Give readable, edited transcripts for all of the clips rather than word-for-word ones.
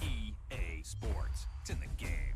EA Sports. It's in the game.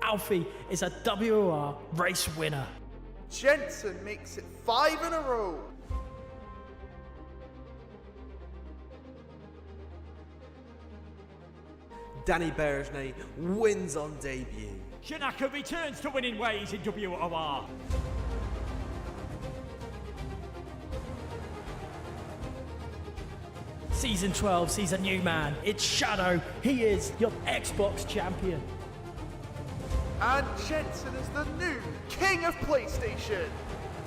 Alfie is a WOR race winner. Jensen makes it 5 in a row. Danny Berejnay wins on debut. Shinaka returns to winning ways in WOR. Season 12 sees a new man. It's Shadow. He is your Xbox champion. And Jensen is the new king of PlayStation.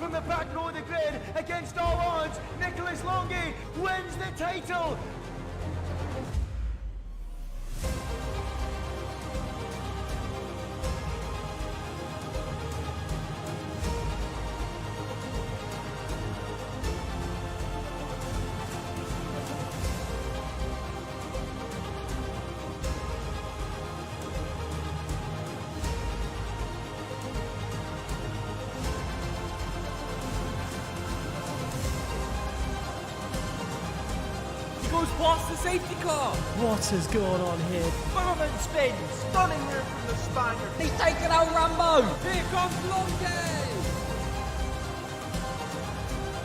From the back row of the grid, against all odds, Nicholas Longy wins the title. Goes past the safety car. What has gone on here? Bourbon spins. Stunning move from the Spaniard. He's taken out Rambo. Here comes Longy.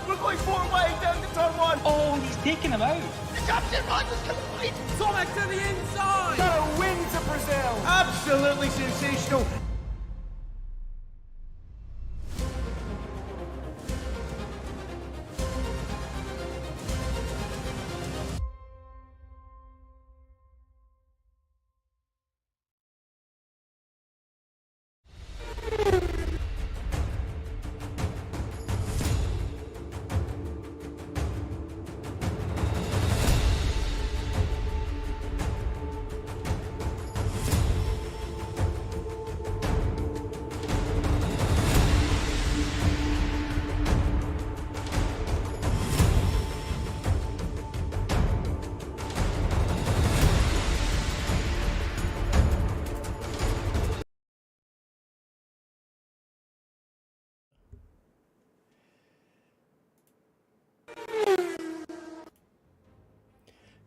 We're going 4 wide down to turn 1. Oh, he's taking him out. The Captain Riders collide. Sonic to the inside. Got a win to Brazil. Absolutely sensational.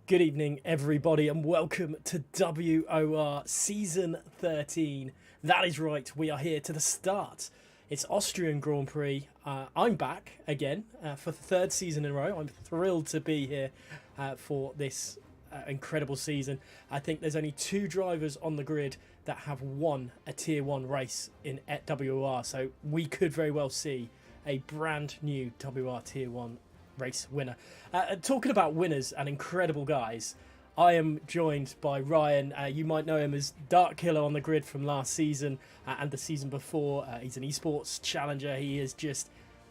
Good evening, everybody, and welcome to WOR Season 13. That is right, we are here to the start. It's Austrian Grand Prix. I'm back again for the 3rd season in a row. I'm thrilled to be here for this incredible season. I think there's only 2 drivers on the grid that have won a Tier 1 race at WOR, so we could very well see a brand new WOR Tier 1 race winner. Talking about winners and incredible guys, I am joined by Ryan. You might know him as Dark Killer on the grid from last season and the season before. He's an esports challenger. He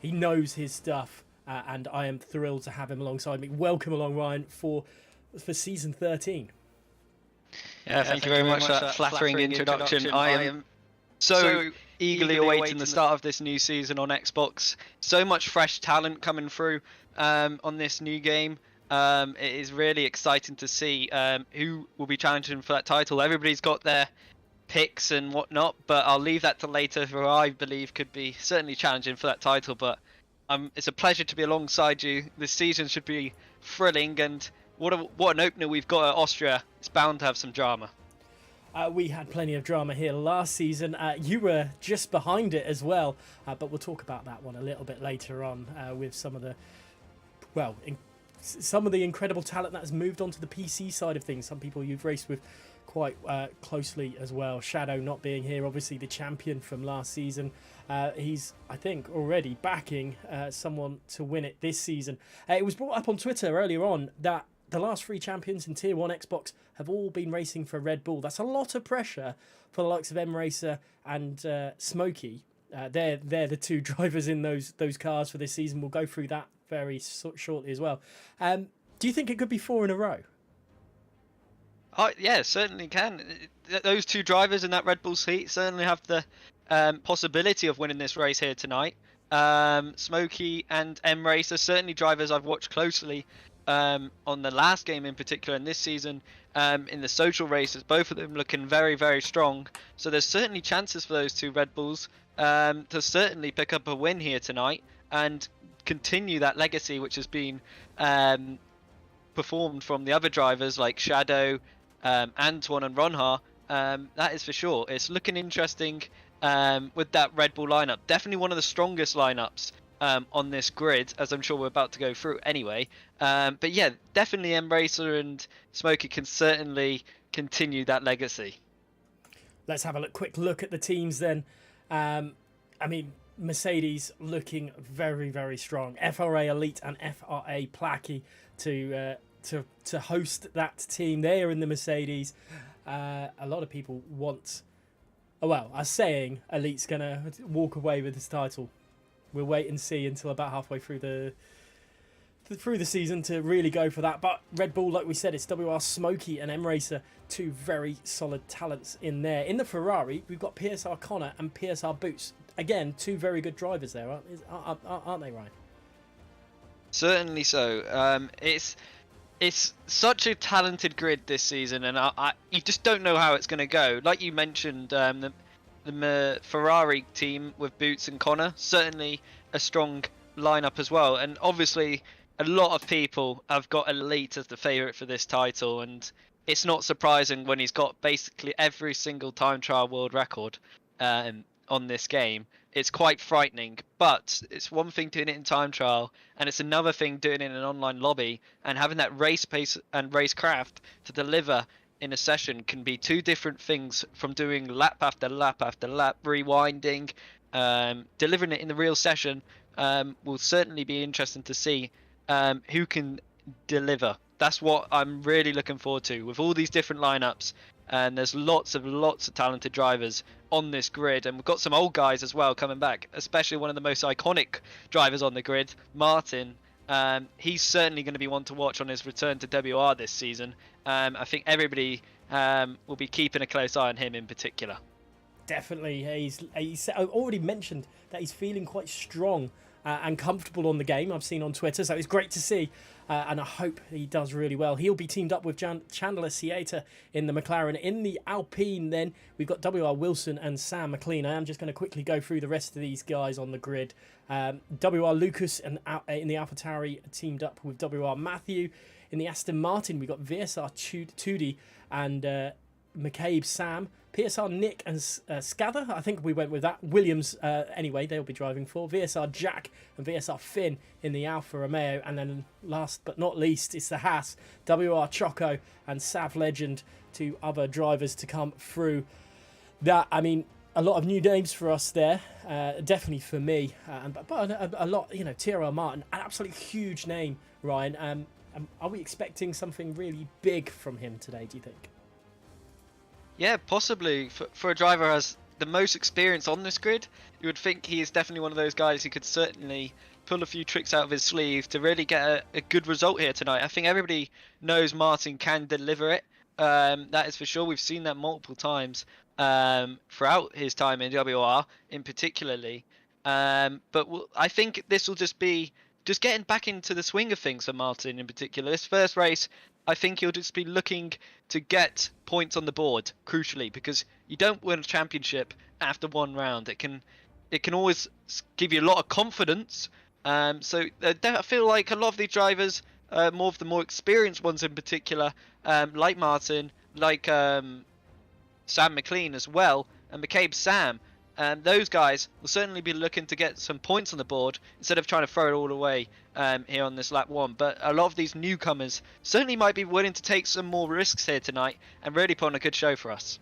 knows his stuff, and I am thrilled to have him alongside me. Welcome along, Ryan, for season 13. Yeah, thank you very much for that flattering introduction. I am so eagerly awaiting the start of this new season on Xbox. So much fresh talent coming through on this new game. It is really exciting to see who will be challenging for that title. Everybody's got their picks and whatnot, but I'll leave that to later, who I believe could be certainly challenging for that title. But it's a pleasure to be alongside you. This season should be thrilling, and what an opener we've got at Austria. It's bound to have some drama. We had plenty of drama here last season. You were just behind it as well, but we'll talk about that one a little bit later on with some of the, some of the incredible talent that has moved on to the PC side of things. Some people you've raced with quite closely as well. Shadow not being here, obviously the champion from last season. He's, I think, already backing someone to win it this season. It was brought up on Twitter earlier on that the last 3 champions in Tier 1 Xbox have all been racing for Red Bull. That's a lot of pressure for the likes of M Racer and Smokey. They're the 2 drivers in those cars for this season. We'll go through that very shortly as well. Do you think it could be 4 in a row? Yeah, certainly can. Those 2 drivers in that Red Bull seat certainly have the possibility of winning this race here tonight. Smokey and M Racer, certainly drivers I've watched closely on the last game in particular, and this season in the social races, both of them looking very, very strong. So there's certainly chances for those 2 Red Bulls to certainly pick up a win here tonight and continue that legacy which has been performed from the other drivers like Shadow, Antoine and Ronhar, That is for sure. It's looking interesting with that Red Bull lineup. Definitely one of the strongest lineups on this grid, as I'm sure we're about to go through anyway. But yeah, definitely Embracer and Smokey can certainly continue that legacy. Let's have a quick look at the teams then. I mean, Mercedes looking very, very strong. FRA Elite and FRA Placky to host that team. They are in the Mercedes. A lot of people want, are saying Elite's going to walk away with this title. We'll wait and see until about halfway through the season to really go for that. But Red Bull, like we said, it's WR Smokey and Emracer, two very solid talents in there. In the Ferrari, we've got PSR Connor and PSR Boots. Again, two very good drivers there, aren't they, Ryan? Certainly so. It's such a talented grid this season, and you just don't know how it's going to go. Like you mentioned, the Ferrari team with Boots and Connor, certainly a strong lineup as well. And obviously, a lot of people have got Elite as the favourite for this title, and it's not surprising when he's got basically every single time trial world record on this game. It's quite frightening, but it's one thing doing it in time trial, and it's another thing doing it in an online lobby, and having that race pace and race craft to deliver in a session can be two different things from doing lap after lap after lap, rewinding, delivering it in the real session. Will certainly be interesting to see who can deliver. That's what I'm really looking forward to with all these different lineups. And there's lots of talented drivers on this grid, and we've got some old guys as well coming back, especially one of the most iconic drivers on the grid, Martin. He's certainly going to be one to watch on his return to WR this season. I think everybody will be keeping a close eye on him in particular. Definitely. He's already mentioned that he's feeling quite strong and comfortable on the game, I've seen on Twitter, so it's great to see, and I hope he does really well. He'll be teamed up with Chandler Cieta in the McLaren. In the Alpine then, we've got WR Wilson and Sam McLean. I am just going to quickly go through the rest of these guys on the grid. WR Lucas in the AlphaTauri teamed up with WR Matthew. In the Aston Martin, we've got VSR Tudi and McCabe Sam. PSR Nick and Scather, I think we went with that. Williams, anyway, they'll be driving for. VSR Jack and VSR Finn in the Alfa Romeo. And then last but not least, it's the Haas, WR Choco and Sav Legend, two other drivers to come through. That, I mean, a lot of new names for us there, definitely for me. But a lot, you know, TRL Martin, an absolutely huge name, Ryan. Are we expecting something really big from him today, do you think? Yeah, possibly. For a driver who has the most experience on this grid, you would think he is definitely one of those guys who could certainly pull a few tricks out of his sleeve to really get a good result here tonight. I think everybody knows Martin can deliver it. That is for sure. We've seen that multiple times throughout his time in WR in particularly. But I think this will just be getting back into the swing of things for Martin in particular. This first race, I think he'll just be looking to get points on the board, crucially, because you don't win a championship after one round. It can always give you a lot of confidence. So I feel like a lot of these drivers, more of the more experienced ones in particular, like Martin, like Sam McLean as well, and McCabe Sam, those guys will certainly be looking to get some points on the board instead of trying to throw it all away here on this lap one. But a lot of these newcomers certainly might be willing to take some more risks here tonight and really put on a good show for us.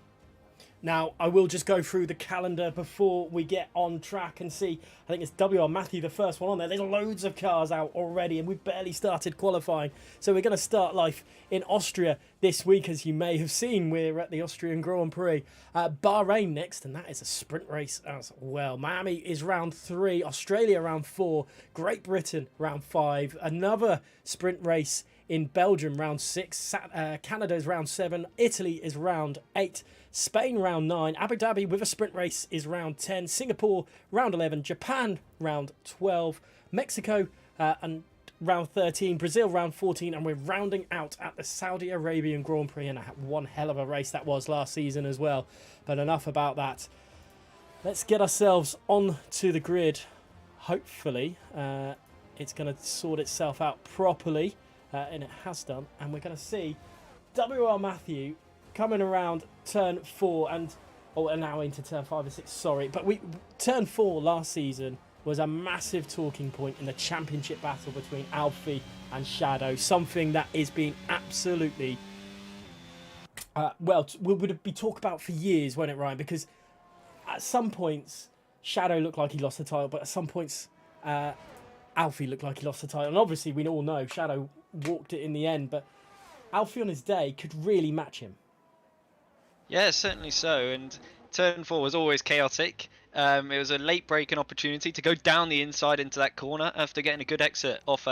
Now, I will just go through the calendar before we get on track and see. I think it's WR Matthew, the first one on there. There's loads of cars out already, and we've barely started qualifying. So we're going to start life in Austria this week, as you may have seen. We're at the Austrian Grand Prix. Bahrain next, and that is a sprint race as well. Miami is round 3, Australia round 4, Great Britain round 5, another sprint race in Belgium round 6, Canada is round 7, Italy is round 8, Spain round 9, Abu Dhabi with a sprint race is round 10, Singapore round 11, Japan round 12, Mexico and round 13, Brazil round 14, and we're rounding out at the Saudi Arabian Grand Prix, and one hell of a race that was last season as well. But enough about that. Let's get ourselves onto the grid. Hopefully it's going to sort itself out properly, and it has done, and we're going to see WR Matthew coming around turn 4 and now into turn 5 and 6. Sorry, but turn 4 last season was a massive talking point in the championship battle between Alfie and Shadow. Something that is being absolutely would be talked about for years, won't it, Ryan? Because at some points Shadow looked like he lost the title, but at some points Alfie looked like he lost the title. And obviously we all know Shadow walked it in the end, but Alfie on his day could really match him. Yeah, certainly so. And turn 4 was always chaotic. It was a late breaking opportunity to go down the inside into that corner after getting a good exit off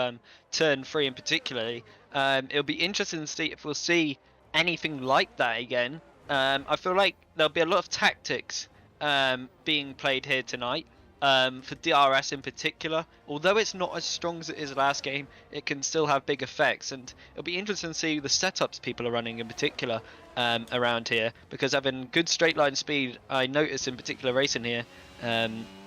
turn 3 in particularly. It'll be interesting to see if we'll see anything like that again. I feel like there'll be a lot of tactics being played here tonight. For DRS in particular, although it's not as strong as it is last game, it can still have big effects, and it'll be interesting to see the setups people are running in particular around here, because having good straight line speed, I noticed in particular racing here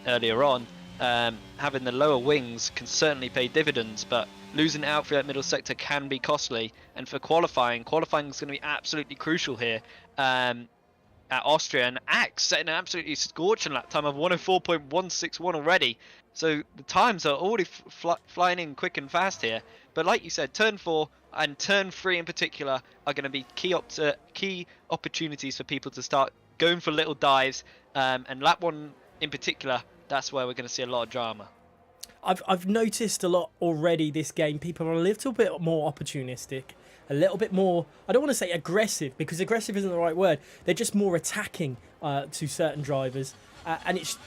earlier on, having the lower wings can certainly pay dividends, but losing out for that middle sector can be costly, and for qualifying is going to be absolutely crucial here. At Austria, and Axe setting an absolutely scorching lap time of 104.161 already. So the times are already flying in quick and fast here. But like you said, turn 4 and turn 3 in particular are going to be key opportunities for people to start going for little dives. And lap 1 in particular, that's where we're going to see a lot of drama. I've noticed a lot already this game. People are a little bit more opportunistic. A little bit more, I don't want to say aggressive, because aggressive isn't the right word. They're just more attacking to certain drivers. And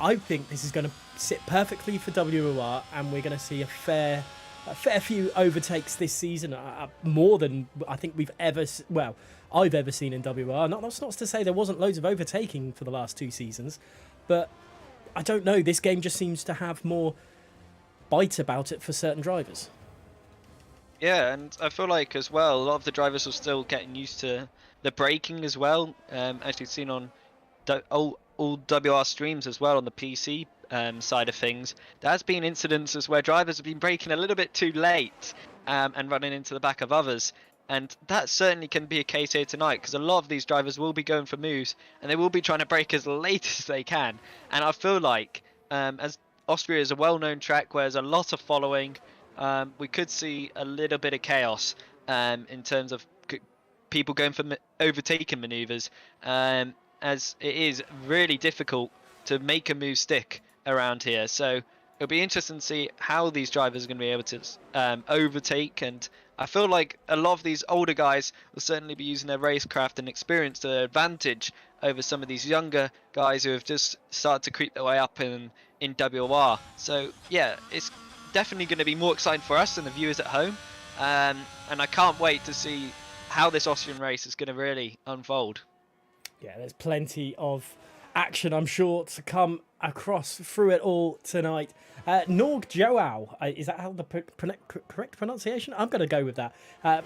I think this is going to sit perfectly for WOR, and we're going to see a fair few overtakes this season. More than I think I've ever seen in WOR. That's not to say there wasn't loads of overtaking for the last 2 seasons. But I don't know, this game just seems to have more bite about it for certain drivers. Yeah, and I feel like as well, a lot of the drivers are still getting used to the braking as well. As you've seen on all WR streams as well on the PC side of things, there's been incidences where drivers have been braking a little bit too late and running into the back of others. And that certainly can be a case here tonight, because a lot of these drivers will be going for moves and they will be trying to brake as late as they can. And I feel like as Austria is a well-known track where there's a lot of following, we could see a little bit of chaos in terms of people going for overtaking maneuvers, as it is really difficult to make a move stick around here. So it'll be interesting to see how these drivers are going to be able to overtake, and I feel like a lot of these older guys will certainly be using their racecraft and experience to their advantage over some of these younger guys who have just started to creep their way up in WOR. So yeah, it's definitely going to be more exciting for us and the viewers at home, and I can't wait to see how this Austrian race is going to really unfold. Yeah, there's plenty of action, I'm sure, to come across through it all tonight. Norg Joao, is that how the correct pronunciation? I'm going to go with that.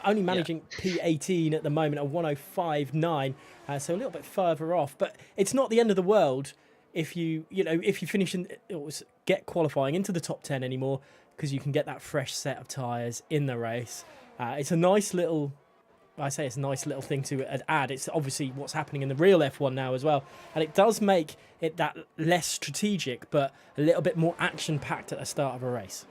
Only managing P18 at the moment at 105.9, so a little bit further off. But it's not the end of the world if you finish and get qualifying into the top 10 anymore, because you can get that fresh set of tyres in the race. It's a nice little thing to add. It's obviously what's happening in the real F1 now as well, and it does make it that less strategic, but a little bit more action-packed at the start of a race.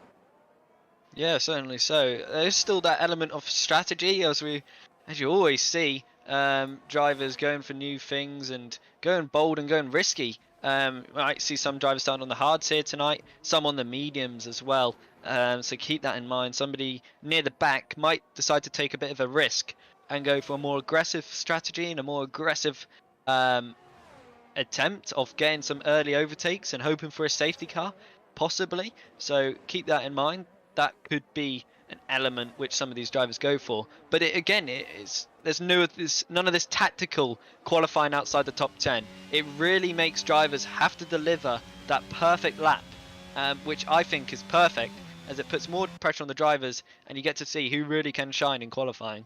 Yeah, certainly so. There's still that element of strategy, as you always see, drivers going for new things and going bold and going risky. We might see some drivers starting on the hards here tonight, some on the mediums as well. So keep that in mind. Somebody near the back might decide to take a bit of a risk and go for a more aggressive strategy and a more aggressive attempt of getting some early overtakes and hoping for a safety car, possibly. So keep that in mind. That could be an element which some of these drivers go for. But there's none of this tactical qualifying outside the top 10. It really makes drivers have to deliver that perfect lap, which I think is perfect, as it puts more pressure on the drivers and you get to see who really can shine in qualifying.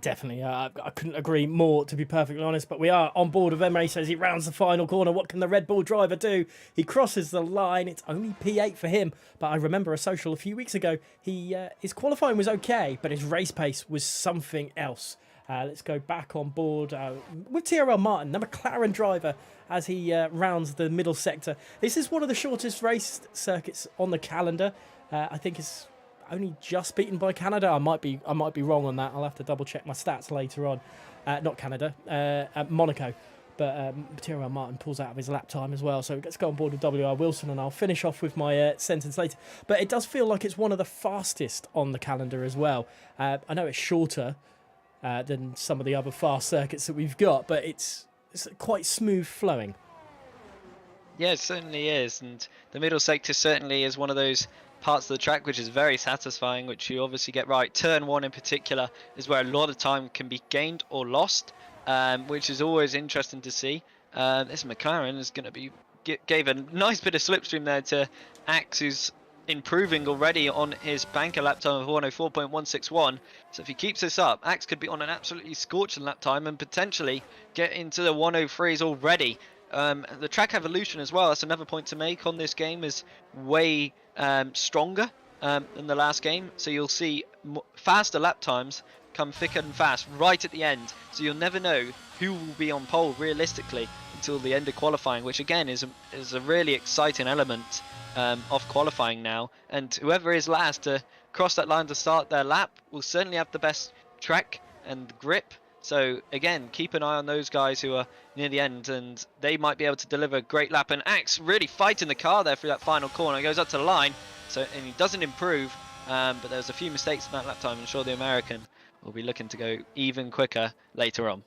Definitely. I couldn't agree more, to be perfectly honest. But we are on board with Emery as he rounds the final corner. What can the Red Bull driver do? He crosses the line. It's only P8 for him. But I remember a social a few weeks ago. His qualifying was okay, but his race pace was something else. Let's go back on board with TRL Martin, the McLaren driver, as he rounds the middle sector. This is one of the shortest race circuits on the calendar. I think it's only just beaten by Canada. I might be wrong on that. I'll have to double check my stats later on. Not Canada, Monaco. But TRL Martin pulls out of his lap time as well. So let's go on board with WR Wilson, and I'll finish off with my sentence later. But it does feel like it's one of the fastest on the calendar as well. I know it's shorter than some of the other fast circuits that we've got, but it's quite smooth flowing. Yeah, it certainly is, and the middle sector certainly is one of those parts of the track which is very satisfying, which you obviously get right. Turn 1 in particular is where a lot of time can be gained or lost, which is always interesting to see. This McLaren is going to be gave a nice bit of slipstream there to Axe, who's improving already on his banker lap time of 104.161. So if he keeps this up, Axe could be on an absolutely scorching lap time and potentially get into the 103s already. The track evolution as well, that's another point to make on this game, is way stronger than the last game. So you'll see faster lap times come thick and fast right at the end. So you'll never know who will be on pole realistically until the end of qualifying, which again is a really exciting element of qualifying now. And whoever is last to cross that line to start their lap will certainly have the best track and grip. So again, keep an eye on those guys who are near the end, and they might be able to deliver a great lap. And Axe really fighting the car there through that final corner. He goes up to the line, and he doesn't improve, but there's a few mistakes in that lap time. I'm sure the American will be looking to go even quicker later on.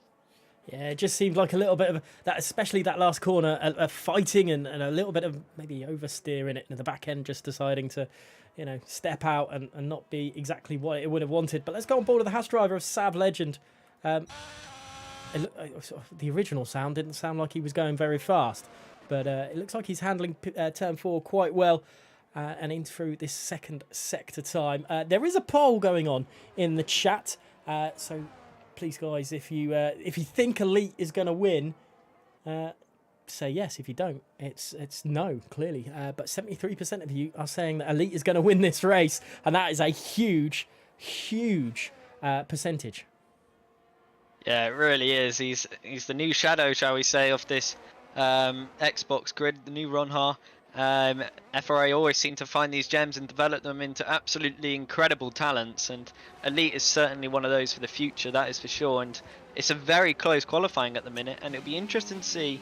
Yeah, it just seemed like a little bit of that, especially that last corner, a fighting and a little bit of maybe oversteering it in the back end, just deciding to, step out and not be exactly what it would have wanted. But let's go on board with the Haas driver of Sav Legend. The original sound didn't sound like he was going very fast, but it looks like he's handling turn 4 quite well, and in through this second sector time. There is a poll going on in the chat, so please guys, if you think Elite is going to win, say yes. If you don't, it's no, clearly. But 73% of you are saying that Elite is going to win this race, and that is a huge percentage. Yeah, it really is. He's the new shadow, shall we say, of this Xbox grid, the new Ronha. FRA always seem to find these gems and develop them into absolutely incredible talents, and Elite is certainly one of those for the future, that is for sure. And it's a very close qualifying at the minute, and it'll be interesting to see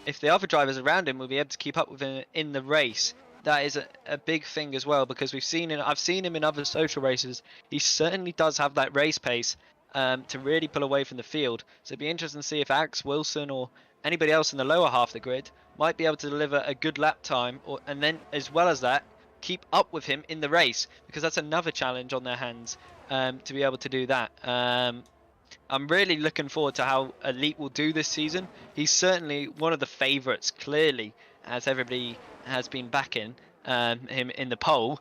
if the other drivers around him will be able to keep up with him in the race. That is a big thing as well, because I've seen him in other social races. He certainly does have that race pace to really pull away from the field. So it'd be interesting to see if Axe, Wilson, or anybody else in the lower half of the grid might be able to deliver a good lap time, and then as well as that, keep up with him in the race, because that's another challenge on their hands, to be able to do that. I'm really looking forward to how Elite will do this season. He's certainly one of the favourites, clearly, as everybody has been backing him in the poll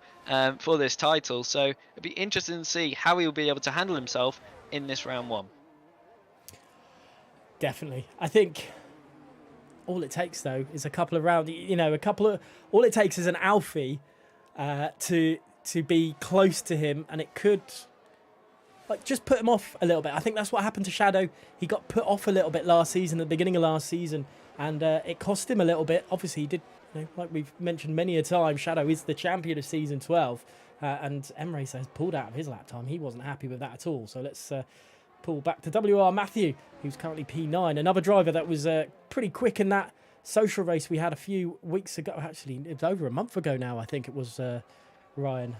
for this title. So it'd be interesting to see how he will be able to handle himself in this round 1. Definitely. I think all it takes, though, is a couple of rounds. All it takes is an Alfie to be close to him, and it could just put him off a little bit. I think that's what happened to Shadow. He got put off a little bit last season, at the beginning of last season, and it cost him a little bit. Obviously, he did. Like we've mentioned many a time, Shadow is the champion of season 12, and M-Racer has pulled out of his lap time. He wasn't happy with that at all. So let's pull back to WR Matthew, who's currently P9, another driver that was pretty quick in that social race we had a few weeks ago. Actually, it was over a month ago now, I think it was, Ryan,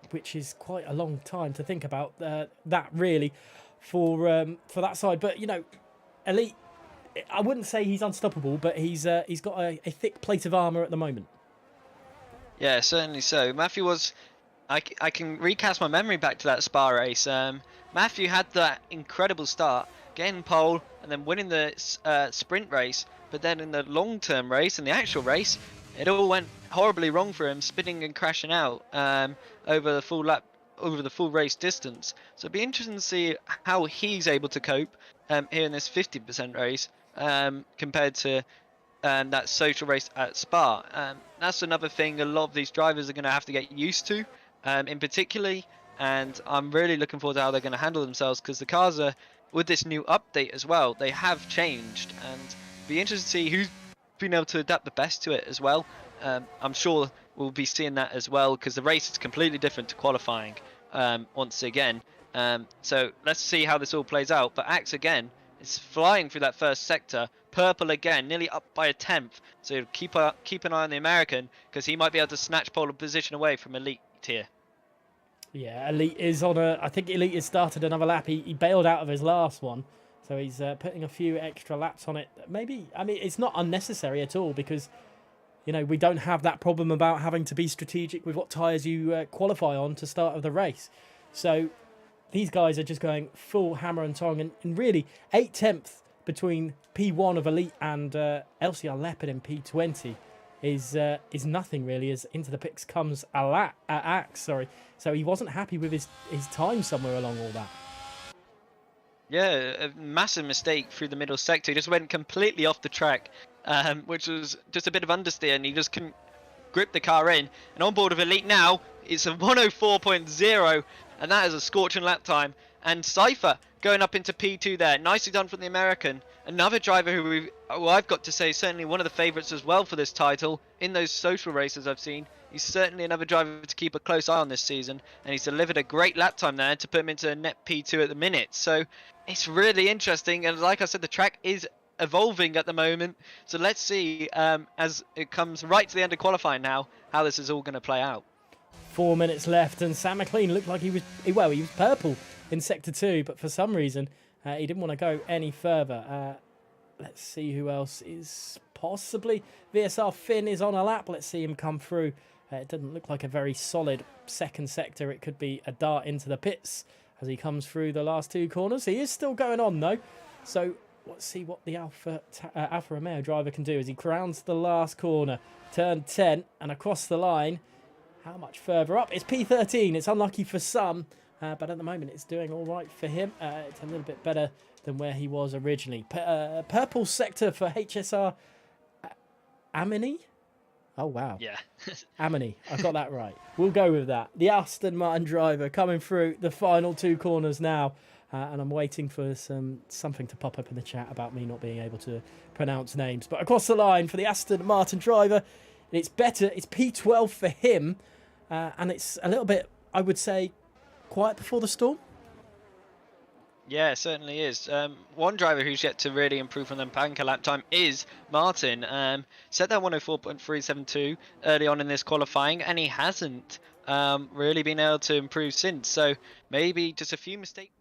which is quite a long time to think about that, really, for that side. But, Elite, I wouldn't say he's unstoppable, but he's got a thick plate of armour at the moment. Yeah, certainly so. Matthew was... I can recast my memory back to that Spa race. Matthew had that incredible start, getting pole and then winning the sprint race, but then in the long-term race, in the actual race, it all went horribly wrong for him, spinning and crashing out over the full race distance. So it'd be interesting to see how he's able to cope here in this 50% race compared to that social race at Spa. That's another thing a lot of these drivers are going to have to get used to. In particularly, and I'm really looking forward to how they're going to handle themselves, because the cars are, with this new update as well, they have changed, and be interested to see who's been able to adapt the best to it as well. I'm sure we'll be seeing that as well, because the race is completely different to qualifying once again. So let's see how this all plays out. But Axe again is flying through that first sector. Purple again, nearly up by a 10th. So keep an eye on the American, because he might be able to snatch pole position away from Elite here. Yeah, Elite is on a... I think Elite has started another lap. He bailed out of his last one. So he's putting a few extra laps on it. Maybe, I mean, it's not unnecessary at all, because, you know, we don't have that problem about having to be strategic with what tyres you qualify on to start of the race. So these guys are just going full hammer and tong. And really, 8/10 between P1 of Elite and LCR Leopard in P20 is nothing really, as into the pits comes Axe. So he wasn't happy with his time somewhere along all that. Yeah, a massive mistake through the middle sector. He just went completely off the track, which was just a bit of understeer, and he just couldn't grip the car in. And on board of Elite now, it's a 104.0, and that is a scorching lap time. And Cypher going up into P2 there. Nicely done from the American. Another driver who I've got to say, certainly one of the favourites as well for this title. In those social races I've seen, he's certainly another driver to keep a close eye on this season. And he's delivered a great lap time there to put him into a net P2 at the minute. So it's really interesting. And like I said, the track is evolving at the moment. So let's see, as it comes right to the end of qualifying now, how this is all going to play out. 4 minutes left, and Sam McLean looked like he was purple in Sector 2, but for some reason he didn't want to go any further. Let's see who else is possibly... VSR Finn is on a lap. Let's see him come through. It doesn't look like a very solid second sector. It could be a dart into the pits as he comes through the last two corners. He is still going on though. So let's see what the Alfa Romeo driver can do as he crowns the last corner. Turn 10 and across the line. How much further up? It's P13. It's unlucky for some, but at the moment it's doing all right for him. It's a little bit better than where he was originally. Purple sector for HSR Amini. Oh, wow. Yeah. Amini. I got that right. We'll go with that. The Aston Martin driver coming through the final two corners now. And I'm waiting for something to pop up in the chat about me not being able to pronounce names. But across the line for the Aston Martin driver, it's better. It's P12 for him. And it's a little bit, I would say, quiet before the storm. Yeah, it certainly is. One driver who's yet to really improve from the banker lap time is Martin. Set that 104.372 early on in this qualifying, and he hasn't really been able to improve since. So maybe just a few mistakes.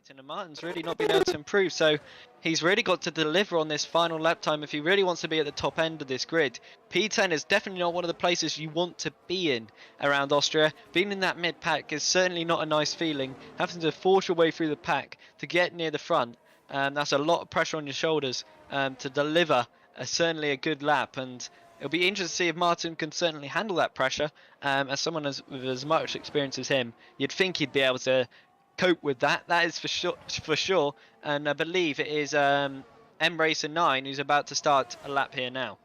And Martin's really not been able to improve, so he's really got to deliver on this final lap time if he really wants to be at the top end of this grid. P10 is definitely not one of the places you want to be in around Austria. Being in that mid pack is certainly not a nice feeling. Having to force your way through the pack to get near the front, that's a lot of pressure on your shoulders to deliver certainly a good lap, and it'll be interesting to see if Martin can certainly handle that pressure. As someone with as much experience as him, you'd think he'd be able to cope with that. That is for sure. And I believe it is M Racer 9 who's about to start a lap here now.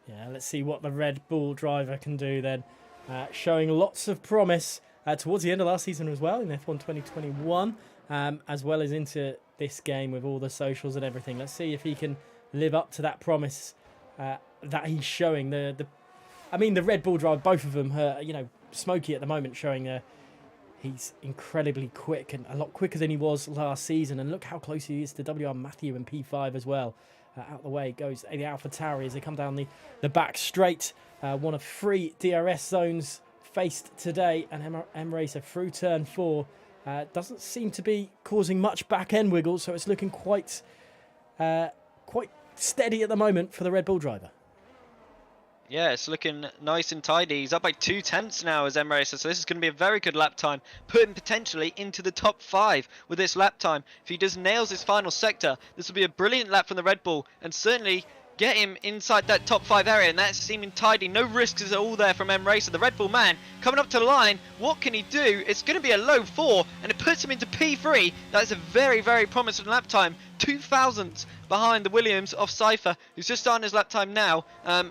Yeah, let's see what the Red Bull driver can do then. Showing lots of promise towards the end of last season as well in F1 2021, as well as into this game with all the socials and everything. Let's see if he can live up to that promise that he's showing. The Red Bull driver, both of them, Smokey at the moment showing he's incredibly quick and a lot quicker than he was last season. And look how close he is to WR Matthew and P5 as well. Out the way goes the Alpha Tauri as they come down the back straight. One of 3 DRS zones faced today, and M Racer through turn 4 doesn't seem to be causing much back end wiggle, so it's looking quite steady at the moment for the Red Bull driver. Yeah, it's looking nice and tidy. He's up by 2 tenths now as M Racer, so this is going to be a very good lap time. Put him potentially into the top 5 with this lap time. If he just nails his final sector, this will be a brilliant lap from the Red Bull, and certainly get him inside that top 5 area, and that's seeming tidy. No risks is all there from M Racer. The Red Bull man coming up to the line. What can he do? It's going to be a low 4, and it puts him into P3. That is a very, very promising lap time. 2 thousandths behind the Williams of Cypher, who's just starting his lap time now.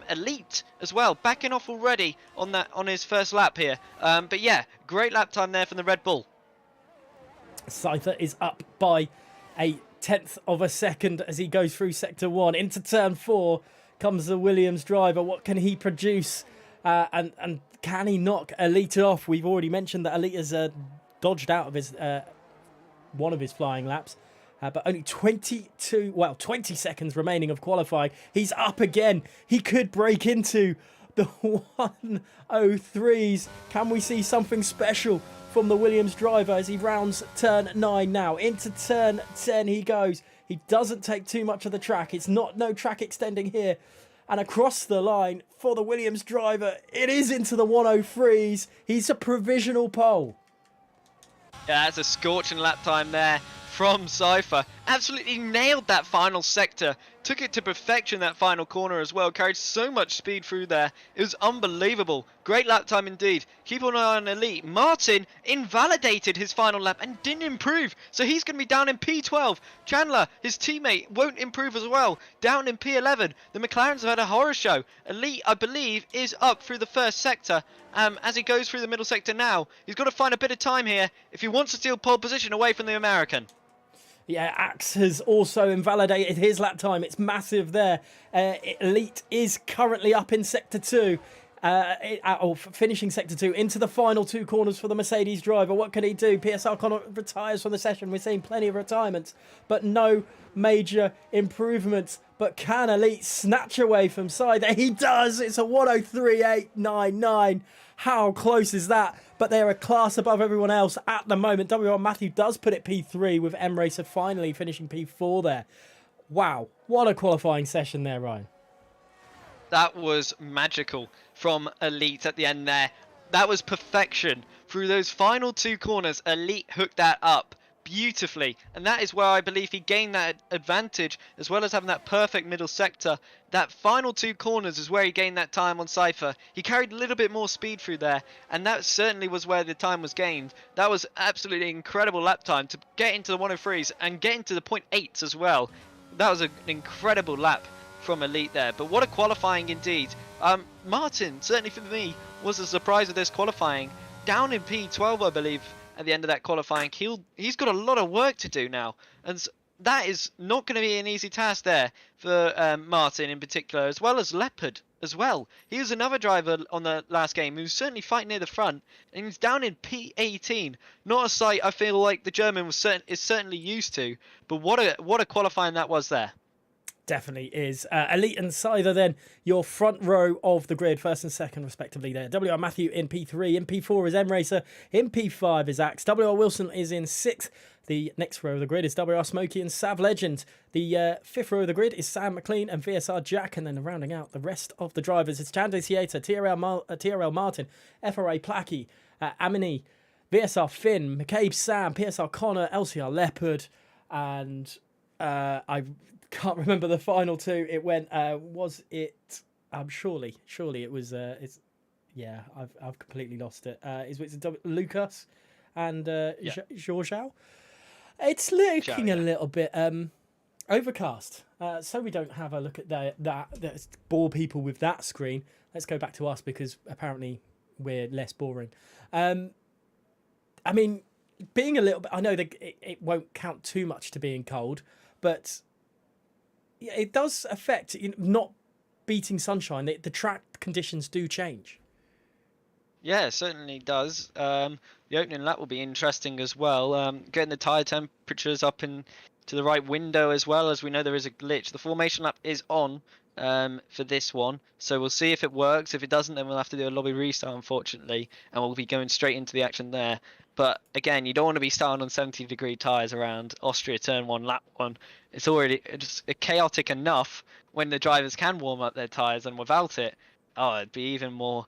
Elite as well, backing off already on his first lap here. But yeah, great lap time there from the Red Bull. Cypher is up by a 1/10 of a second as he goes through sector 1. Into turn 4 comes the Williams driver. What can he produce? And can he knock Elite off? We've already mentioned that Elite has dodged out of his one of his flying laps. But only 20 seconds remaining of qualifying. He's up again. He could break into the 1:03s. Can we see something special from the Williams driver as he rounds turn 9 now? Into turn 10 he goes. He doesn't take too much of the track. It's no track extending here. And across the line for the Williams driver, it is into the 1:03s. He's a provisional pole. Yeah, that's a scorching lap time there from Cypher. Absolutely nailed that final sector. Took it to perfection, that final corner as well. Carried so much speed through there. It was unbelievable. Great lap time indeed. Keep an eye on Elite. Martin invalidated his final lap and didn't improve. So he's going to be down in P12. Chandler, his teammate, won't improve as well. Down in P11. The McLarens have had a horror show. Elite, I believe, is up through the first sector. As he goes through the middle sector now, he's got to find a bit of time here if he wants to steal pole position away from the American. Yeah, Axe has also invalidated his lap time. It's massive there. Elite is currently up in Sector 2. Finishing Sector 2 into the final 2 corners for the Mercedes driver. What can he do? PSR Connor retires from the session. We're seeing plenty of retirements, but no major improvements. But can Elite snatch away from side? He does. It's a 1:03.899. How close is that? But they're a class above everyone else at the moment. WOR Matthew does put it P3 with M Racer finally finishing P4 there. Wow, what a qualifying session there, Ryan. That was magical from Elite at the end there. That was perfection. Through those final 2 corners, Elite hooked that up beautifully, and that is where I believe he gained that advantage, as well as having that perfect middle sector. That final 2 corners is where he gained that time on Cypher. He carried a little bit more speed through there, and that certainly was where the time was gained. That was absolutely incredible lap time to get into the 1:03s and get into the 0.8s as well. That was an incredible lap from Elite there, but what a qualifying indeed. Martin, certainly for me, was a surprise of this qualifying. Down in P12, I believe, at the end of that qualifying. He's got a lot of work to do now, and that is not going to be an easy task there for Martin in particular, as well as Leopard as well. He was another driver on the last game who's certainly fighting near the front, and he's down in P18. Not a sight I feel like the German is certainly used to, but what a qualifying that was there. Definitely is. Elite and Cyther then, your front row of the grid, first and second respectively there. WR Matthew in P3, in P4 is M Racer, in P5 is Axe, WR Wilson is in 6th. The next row of the grid is WR Smokey and Sav Legend. The 5th row of the grid is Sam McLean and VSR Jack, and then rounding out the rest of the drivers, it's Chande Sieta, TRL Martin, FRA Placky, Amini, VSR Finn, McCabe Sam, PSR Connor, LCR Leopard, and I can't remember the final 2. It went, was it, surely it was, I've completely lost it. Is it Lucas and Georgiao? It's looking a little bit overcast, so we don't have a look at that bore people with that screen. Let's go back to us because apparently we're less boring. I mean, being a little bit, I know that it won't count too much to being cold, but it does affect not beating sunshine. The track conditions do change. Yeah, it certainly does. The opening lap will be interesting as well. Getting the tyre temperatures up to the right window as well, as we know there is a glitch. The formation lap is on for this one, so we'll see if it works. If it doesn't, then we'll have to do a lobby restart, unfortunately, and we'll be going straight into the action there. But again, you don't want to be starting on 70-degree tyres around Austria turn 1, lap 1. It's already just chaotic enough when the drivers can warm up their tyres, and without it, it'd be even more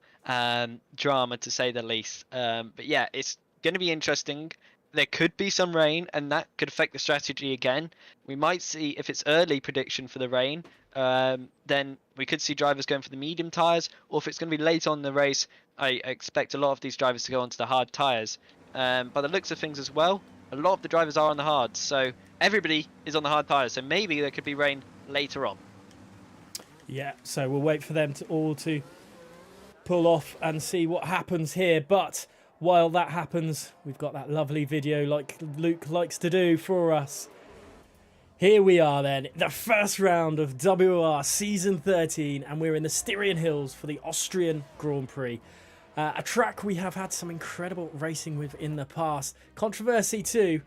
drama, to say the least. But yeah, it's going to be interesting. There could be some rain, and that could affect the strategy again. We might see, if it's early prediction for the rain, then we could see drivers going for the medium tyres, or if it's going to be late on the race, I expect a lot of these drivers to go onto the hard tyres. By the looks of things as well, a lot of the drivers are on the hards, so everybody is on the hard tyres, so maybe there could be rain later on. Yeah, so we'll wait for them to all to pull off and see what happens here. But while that happens, we've got that lovely video like Luke likes to do for us. Here we are then, the first round of WOR Season 13, and we're in the Styrian Hills for the Austrian Grand Prix. A track we have had some incredible racing with in the past. Controversy too,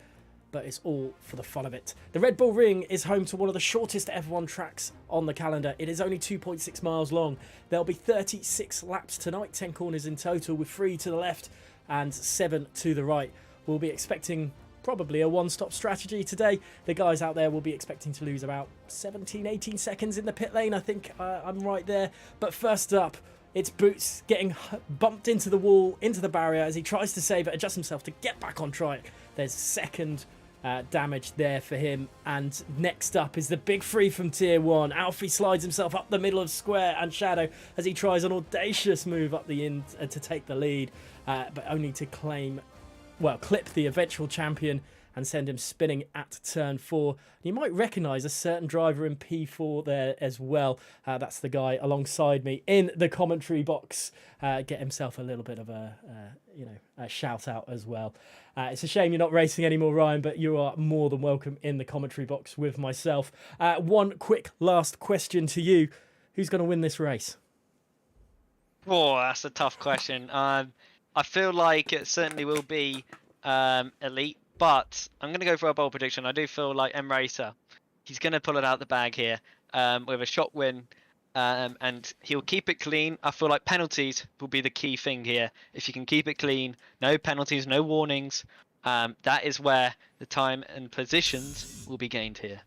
but it's all for the fun of it. The Red Bull Ring is home to one of the shortest F1 tracks on the calendar. It is only 2.6 miles long. There'll be 36 laps tonight, 10 corners in total, with 3 to the left and 7 to the right. We'll be expecting probably a one-stop strategy today. The guys out there will be expecting to lose about 17, 18 seconds in the pit lane. I think I'm right there. But first up, it's Boots getting bumped into the wall, into the barrier as he tries to save it, adjust himself to get back on track. There's second damage there for him. And next up is the big three from Tier 1. Alfie slides himself up the middle of Square and Shadow as he tries an audacious move up the end to take the lead, but only to clip the eventual champion and send him spinning at turn 4. You might recognise a certain driver in P4 there as well. That's the guy alongside me in the commentary box. Get himself a little bit of a shout out as well. It's a shame you're not racing anymore, Ryan, but you are more than welcome in the commentary box with myself. One quick last question to you. Who's going to win this race? Oh, that's a tough question. I feel like it certainly will be Elite, but I'm going to go for a bold prediction. I do feel like M-Racer, he's going to pull it out the bag here with a shot win, and he'll keep it clean. I feel like penalties will be the key thing here. If you can keep it clean, no penalties, no warnings, that is where the time and positions will be gained here.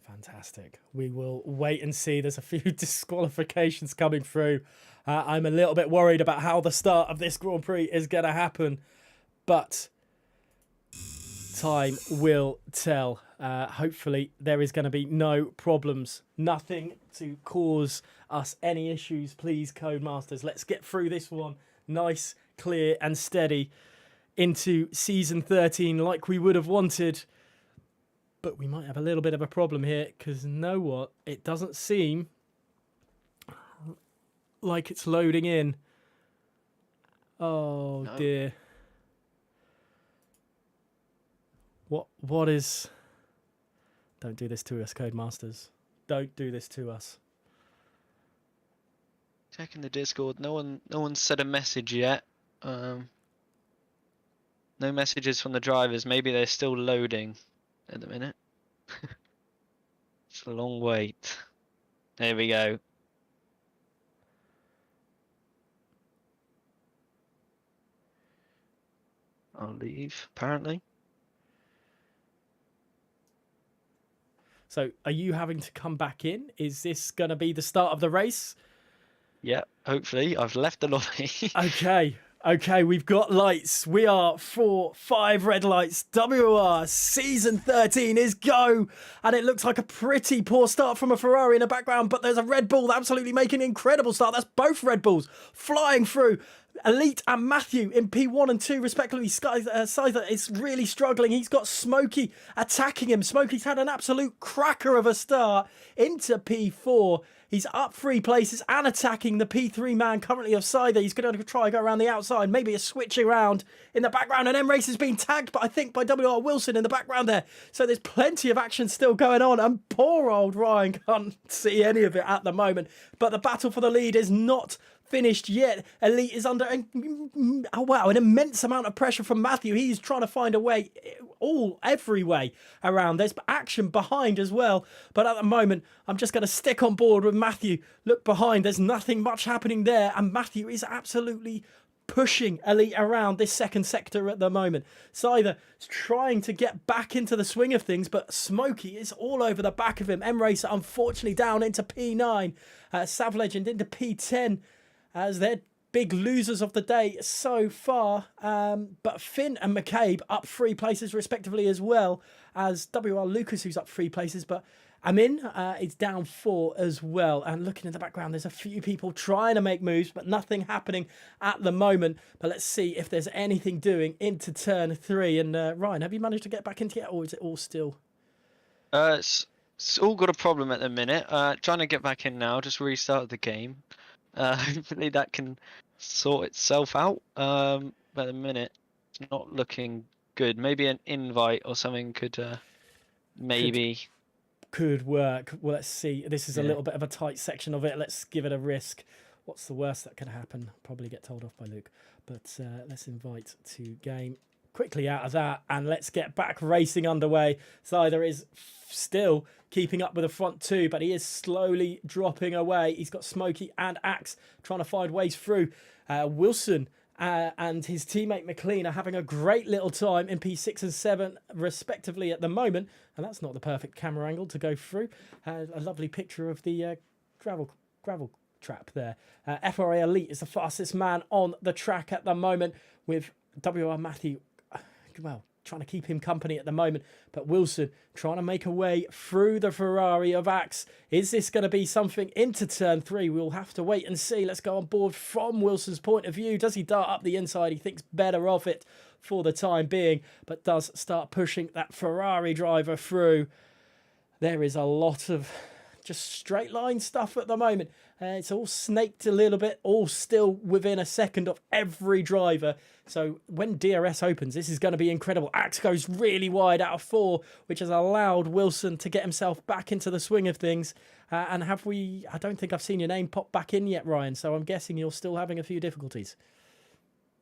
Fantastic. We will wait and see. There's a few disqualifications coming through. I'm a little bit worried about how the start of this Grand Prix is going to happen, but time will tell. Hopefully there is going to be no problems, nothing to cause us any issues, please, Codemasters. Let's get through this one nice, clear and steady into Season 13 like we would have wanted. But we might have a little bit of a problem here because you know what? It doesn't seem like it's loading in. Oh, no. Dear. What is... Don't do this to us, Codemasters. Don't do this to us. Checking the Discord. No one said a message yet. No messages from the drivers. Maybe they're still loading at the minute. It's a long wait. There we go. I'll leave, apparently. So, are you having to come back in? Is this going to be the start of the race? Yeah, hopefully. I've left the lobby. Okay, we've got lights. We are 5 red lights. WOR Season 13 is go. And it looks like a pretty poor start from a Ferrari in the background, but there's a Red Bull absolutely making an incredible start. That's both Red Bulls flying through. Elite and Matthew in P1 and 2 respectively. Scyther is really struggling. He's got Smokey attacking him. Smokey's had an absolute cracker of a start into P4. He's up 3 places and attacking the P3 man currently of Scyther. He's going to try and go around the outside. Maybe a switch around in the background. And M-Race has been tagged, but I think by WR Wilson in the background there. So there's plenty of action still going on. And poor old Ryan can't see any of it at the moment. But the battle for the lead is not finished yet. Elite is under an immense amount of pressure from Matthew. He's trying to find a way, every way around. There's action behind as well, but at the moment I'm just going to stick on board with Matthew. Look behind, there's nothing much happening there, and Matthew is absolutely pushing Elite around this second sector at the moment. Scyther is trying to get back into the swing of things, but Smokey is all over the back of him. M-Racer unfortunately down into P9, Sav Legend into P10, as they're big losers of the day so far. But Finn and McCabe up 3 places respectively, as well as WR Lucas, who's up 3 places. But Amin is down 4 as well. And looking in the background, there's a few people trying to make moves, but nothing happening at the moment. But let's see if there's anything doing into turn 3. And Ryan, have you managed to get back into it, or is it all still? It's all got a problem at the minute. Trying to get back in now. Just restarted the game. Hopefully that can sort itself out. But at the minute, it's not looking good. Maybe an invite or something could maybe... Could work. Well, let's see. This is a little bit of a tight section of it. Let's give it a risk. What's the worst that could happen? Probably get told off by Luke. But let's invite to game quickly out of that. And let's get back racing underway. Sider is still keeping up with the front two, but he is slowly dropping away. He's got Smokey and Axe trying to find ways through. Wilson and his teammate McLean are having a great little time in P6 and 7 respectively at the moment, and that's not the perfect camera angle to go through. A lovely picture of the gravel trap there. FRA Elite is the fastest man on the track at the moment, with WR Matthew trying to keep him company at the moment, but Wilson trying to make a way through the Ferrari of Axe. Is this going to be something into turn 3? We'll have to wait and see. Let's go on board from Wilson's point of view. Does he dart up the inside? He thinks better of it for the time being, but does start pushing that Ferrari driver through. There is a lot of just straight line stuff at the moment. It's all snaked a little bit, all still within a second of every driver. So when DRS opens, this is going to be incredible. Axe goes really wide out of 4, which has allowed Wilson to get himself back into the swing of things. And I don't think I've seen your name pop back in yet, Ryan, so I'm guessing you're still having a few difficulties.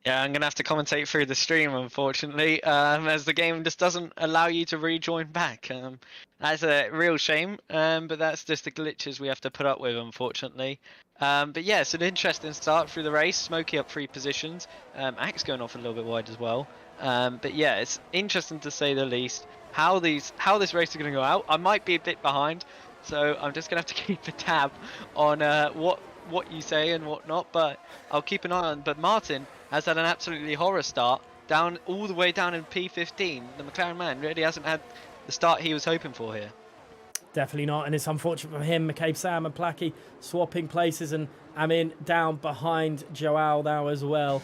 Yeah, I'm going to have to commentate through the stream, unfortunately, as the game just doesn't allow you to rejoin back. That's a real shame, but that's just the glitches we have to put up with, unfortunately. But yeah, it's an interesting start through the race. Smokey up 3 positions. Axe going off a little bit wide as well. But yeah, it's interesting to say the least. How this race is going to go out. I might be a bit behind, so I'm just going to have to keep a tab on what you say and what not. But I'll keep an eye on. But Martin has had an absolutely horror start, down all the way down in P15. The McLaren man really hasn't had the start he was hoping for here. Definitely not, and it's unfortunate for him. McCabe, Sam and Plackey swapping places, and Amin down behind Joao now as well.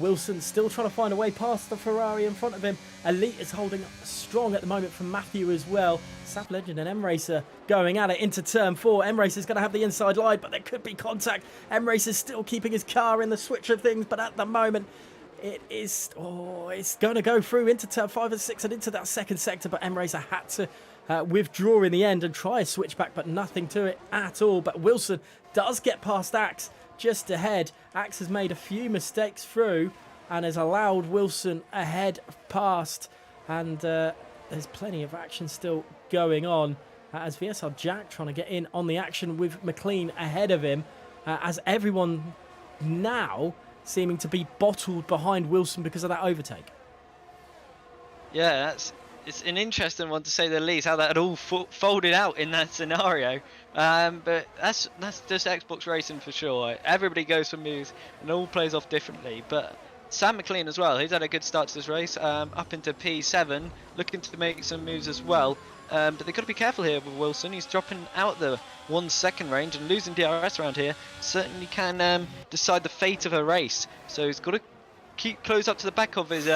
Wilson still trying to find a way past the Ferrari in front of him. Elite is holding strong at the moment from Matthew as well. Sap Legend and M-Racer going at it into turn 4. M-Racer's going to have the inside line, but there could be contact. M-Racer's still keeping his car in the switch of things, but at the moment it's going to go through into turn 5 and 6 and into that second sector, but M-Racer had to withdraw in the end and try a switchback, but nothing to it at all. But Wilson does get past Axe just ahead. Axe has made a few mistakes through and has allowed Wilson ahead past, and there's plenty of action still going on as VSR Jack trying to get in on the action with McLean ahead of him, as everyone now seeming to be bottled behind Wilson because of that overtake. Yeah, it's an interesting one to say the least, how that had all folded out in that scenario. But that's just Xbox racing for sure. Everybody goes for moves and all plays off differently. But Sam McLean as well, he's had a good start to this race, up into P7, looking to make some moves as well. But they've got to be careful here with Wilson. He's dropping out the 1 second range, and losing DRS around here certainly can decide the fate of a race. So he's got to keep close up to the back of his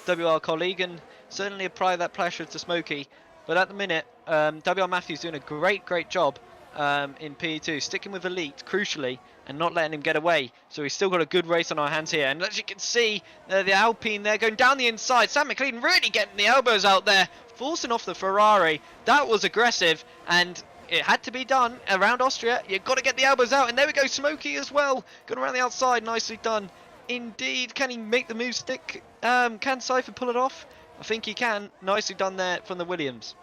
WR colleague and certainly apply that pressure to Smokey. But at the minute, WR Matthews doing a great job in P2, sticking with Elite crucially and not letting him get away. So he's still got a good race on our hands here. And as you can see, the Alpine there going down the inside. Sam McLean really getting the elbows out there, forcing off the Ferrari. That was aggressive, and it had to be done around Austria. You've got to get the elbows out. And there we go, Smokey as well, going around the outside. Nicely done indeed. Can he make the move stick? Can Cypher pull it off? I think he can. Nicely done there from the Williams.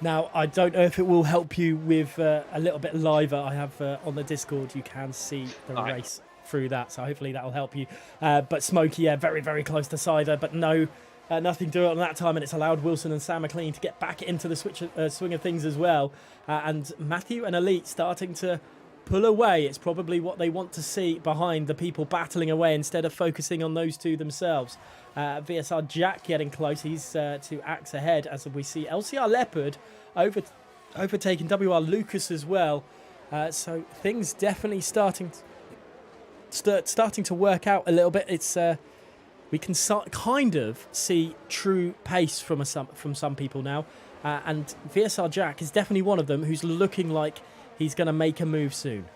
Now, I don't know if it will help you with a little bit liver. I have on the Discord, you can see the race through that, so hopefully that will help you. But Smokey, yeah, very close to Cider, but nothing to do it on that time, and it's allowed Wilson and Sam McLean to get back into the swing of things as well. And Matthew and Elite starting to pull away. It's probably what they want to see behind the people battling away instead of focusing on those two themselves. VSR Jack getting close. He's to Axe ahead as we see LCR Leopard over overtaking WR Lucas as well. So things definitely starting to work out a little bit. It's we can kind of see true pace from some people now, and VSR Jack is definitely one of them who's looking like he's going to make a move soon.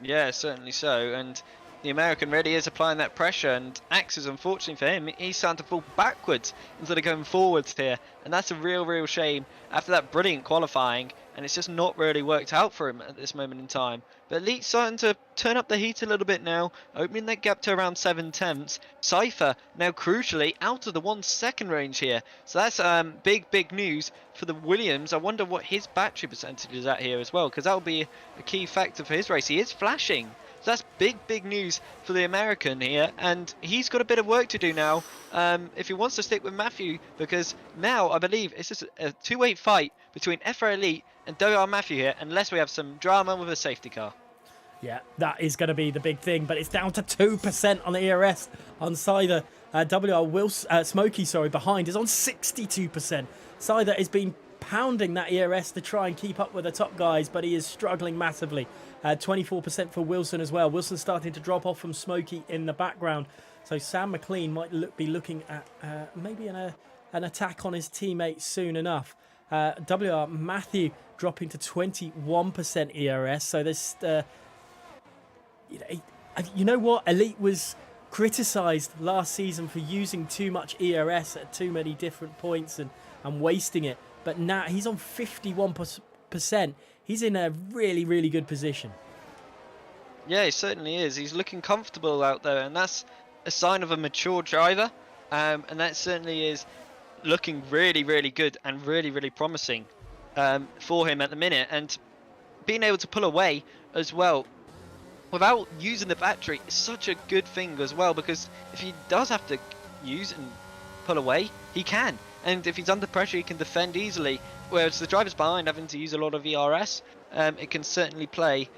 Yeah, certainly so. And the American really is applying that pressure, and Axes, unfortunately for him, he's starting to fall backwards instead of going forwards here, and that's a real shame after that brilliant qualifying, and it's just not really worked out for him at this moment in time. But Elite's starting to turn up the heat a little bit now, opening that gap to around 7/10. Cypher now crucially out of the 1 second range here, so that's big news for the Williams. I wonder what his battery percentage is at here as well, because that will be a key factor for his race. He is flashing. So that's big news for the American here, and he's got a bit of work to do now if he wants to stick with Matthew, because now I believe it's just a two-way fight between FR Elite and WR Matthew here, unless we have some drama with a safety car. Yeah, that is going to be the big thing, but it's down to 2% on the ERS on Scyther. Smokey, behind is on 62%. Scyther has been pounding that ERS to try and keep up with the top guys, but he is struggling massively. 24% for Wilson as well. Wilson's starting to drop off from Smokey in the background. So Sam McLean might be looking at maybe an attack on his teammate soon enough. WR Matthew dropping to 21% ERS. So there's, you know what? Elite was criticised last season for using too much ERS at too many different points and wasting it. But now he's on 51%. He's in a really good position. Yeah, he certainly is. He's looking comfortable out there, and that's a sign of a mature driver. And that certainly is looking really good and really promising for him at the minute. And being able to pull away as well without using the battery is such a good thing as well, because if he does have to use and pull away, he can. And if he's under pressure, he can defend easily. Whereas the drivers behind having to use a lot of ERS, it can certainly play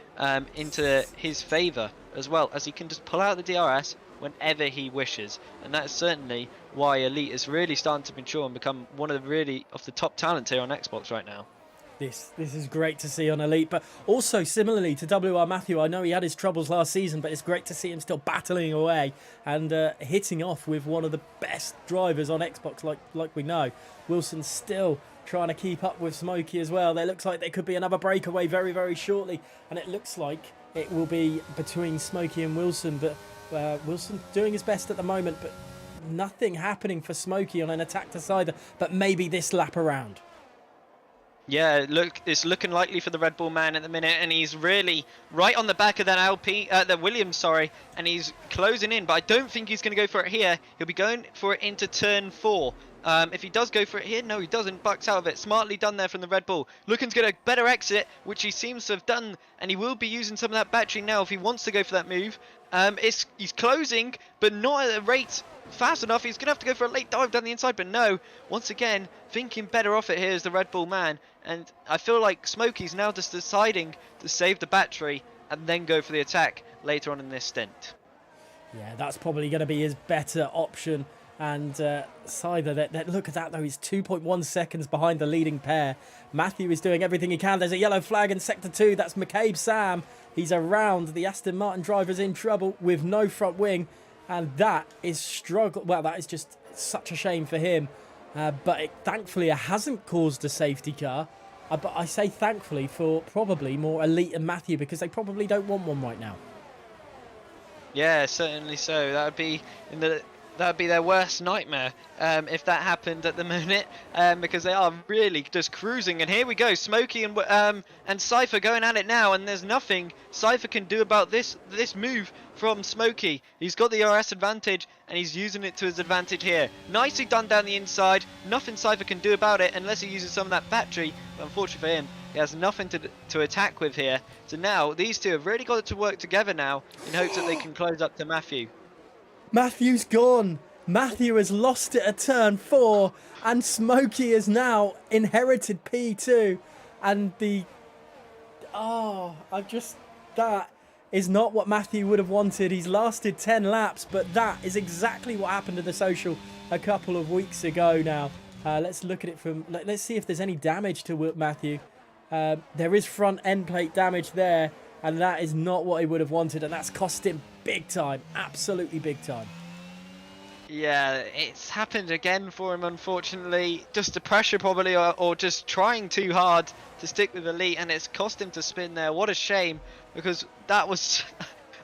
into his favour as well, as he can just pull out the DRS whenever he wishes. And that's certainly why Elite is really starting to mature and become one of the top talents here on Xbox right now. This is great to see on Elite, but also similarly to WR Matthew, I know he had his troubles last season, but it's great to see him still battling away and hitting off with one of the best drivers on Xbox, like we know. Wilson's still trying to keep up with Smokey as well. There looks like there could be another breakaway very shortly, and it looks like it will be between Smokey and Wilson, but Wilson doing his best at the moment, but nothing happening for Smokey on an attack to Scyther, but maybe this lap around. Yeah, it's looking likely for the Red Bull man at the minute, and he's really right on the back of that the Williams, and he's closing in, but I don't think he's going to go for it here. He'll be going for it into turn 4. If he does go for it here, no, he doesn't. Bucks out of it. Smartly done there from the Red Bull. Looking to get a better exit, which he seems to have done, and he will be using some of that battery now if he wants to go for that move. He's closing, but not at a rate fast enough. He's going to have to go for a late dive down the inside, but no. Once again, thinking better off it here is the Red Bull man, and I feel like Smokey's now just deciding to save the battery and then go for the attack later on in this stint. Yeah, that's probably going to be his better option. And Scyther, look at that though, he's 2.1 seconds behind the leading pair. Matthew is doing everything he can. There's a yellow flag in Sector 2, that's McCabe Sam. He's around, the Aston Martin driver's in trouble with no front wing. And that is that is just such a shame for him. But thankfully it hasn't caused a safety car. But I say thankfully for probably more Elite and Matthew, because they probably don't want one right now. Yeah, certainly so. That would be their worst nightmare if that happened at the minute, because they are really just cruising. And here we go, Smokey and Cypher going at it now, and there's nothing Cypher can do about this move from Smokey. He's got the RS advantage, and he's using it to his advantage here. Nicely done down the inside. Nothing Cypher can do about it unless he uses some of that battery. But unfortunately for him, he has nothing to attack with here. So now these two have really got it to work together now in hopes that they can close up to Matthew. Matthew's gone. Matthew has lost it at turn 4, and Smokey has now inherited P2. And that is not what Matthew would have wanted. He's lasted 10 laps, but that is exactly what happened to the social a couple of weeks ago now. Let's look at it from... Let's see if there's any damage to Matthew. There is front end plate damage there, and that is not what he would have wanted, and that's cost him big time. Absolutely big time. Yeah, it's happened again for him, unfortunately. Just the pressure probably, or just trying too hard to stick with Elite, and it's cost him to spin there. What a shame, because that was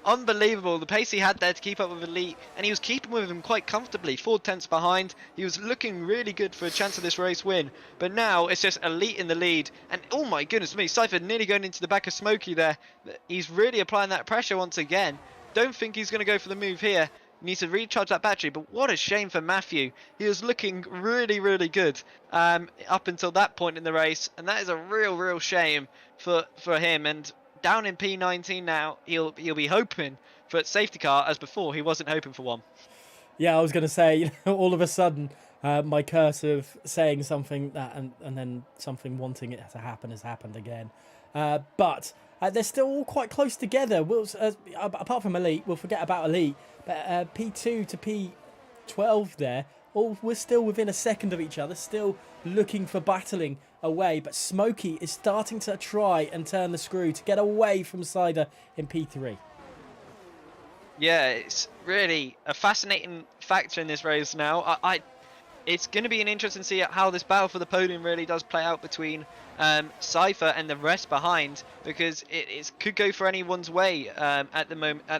unbelievable. The pace he had there to keep up with Elite, and he was keeping with him quite comfortably. 4 tenths behind. He was looking really good for a chance of this race win. But now it's just Elite in the lead. And oh my goodness me, Cypher nearly going into the back of Smokey there. He's really applying that pressure once again. Don't think he's going to go for the move here. Needs to recharge that battery, but what a shame for Matthew. He was looking really, really good up until that point in the race, and that is a real shame for him. And down in P19 now, he'll be hoping for a safety car, as before he wasn't hoping for one. Yeah, I was going to say, all of a sudden, my curse of saying something that and then something wanting it to happen has happened again. But they're still all quite close together. Apart from Elite, we'll forget about Elite. But P2 to P12 there, we're still within a second of each other, still looking for battling away. But Smokey is starting to try and turn the screw to get away from Cider in P3. Yeah, it's really a fascinating factor in this race now. It's going to be an interesting to see how this battle for the podium really does play out between Cypher and the rest behind, because it could go for anyone's way at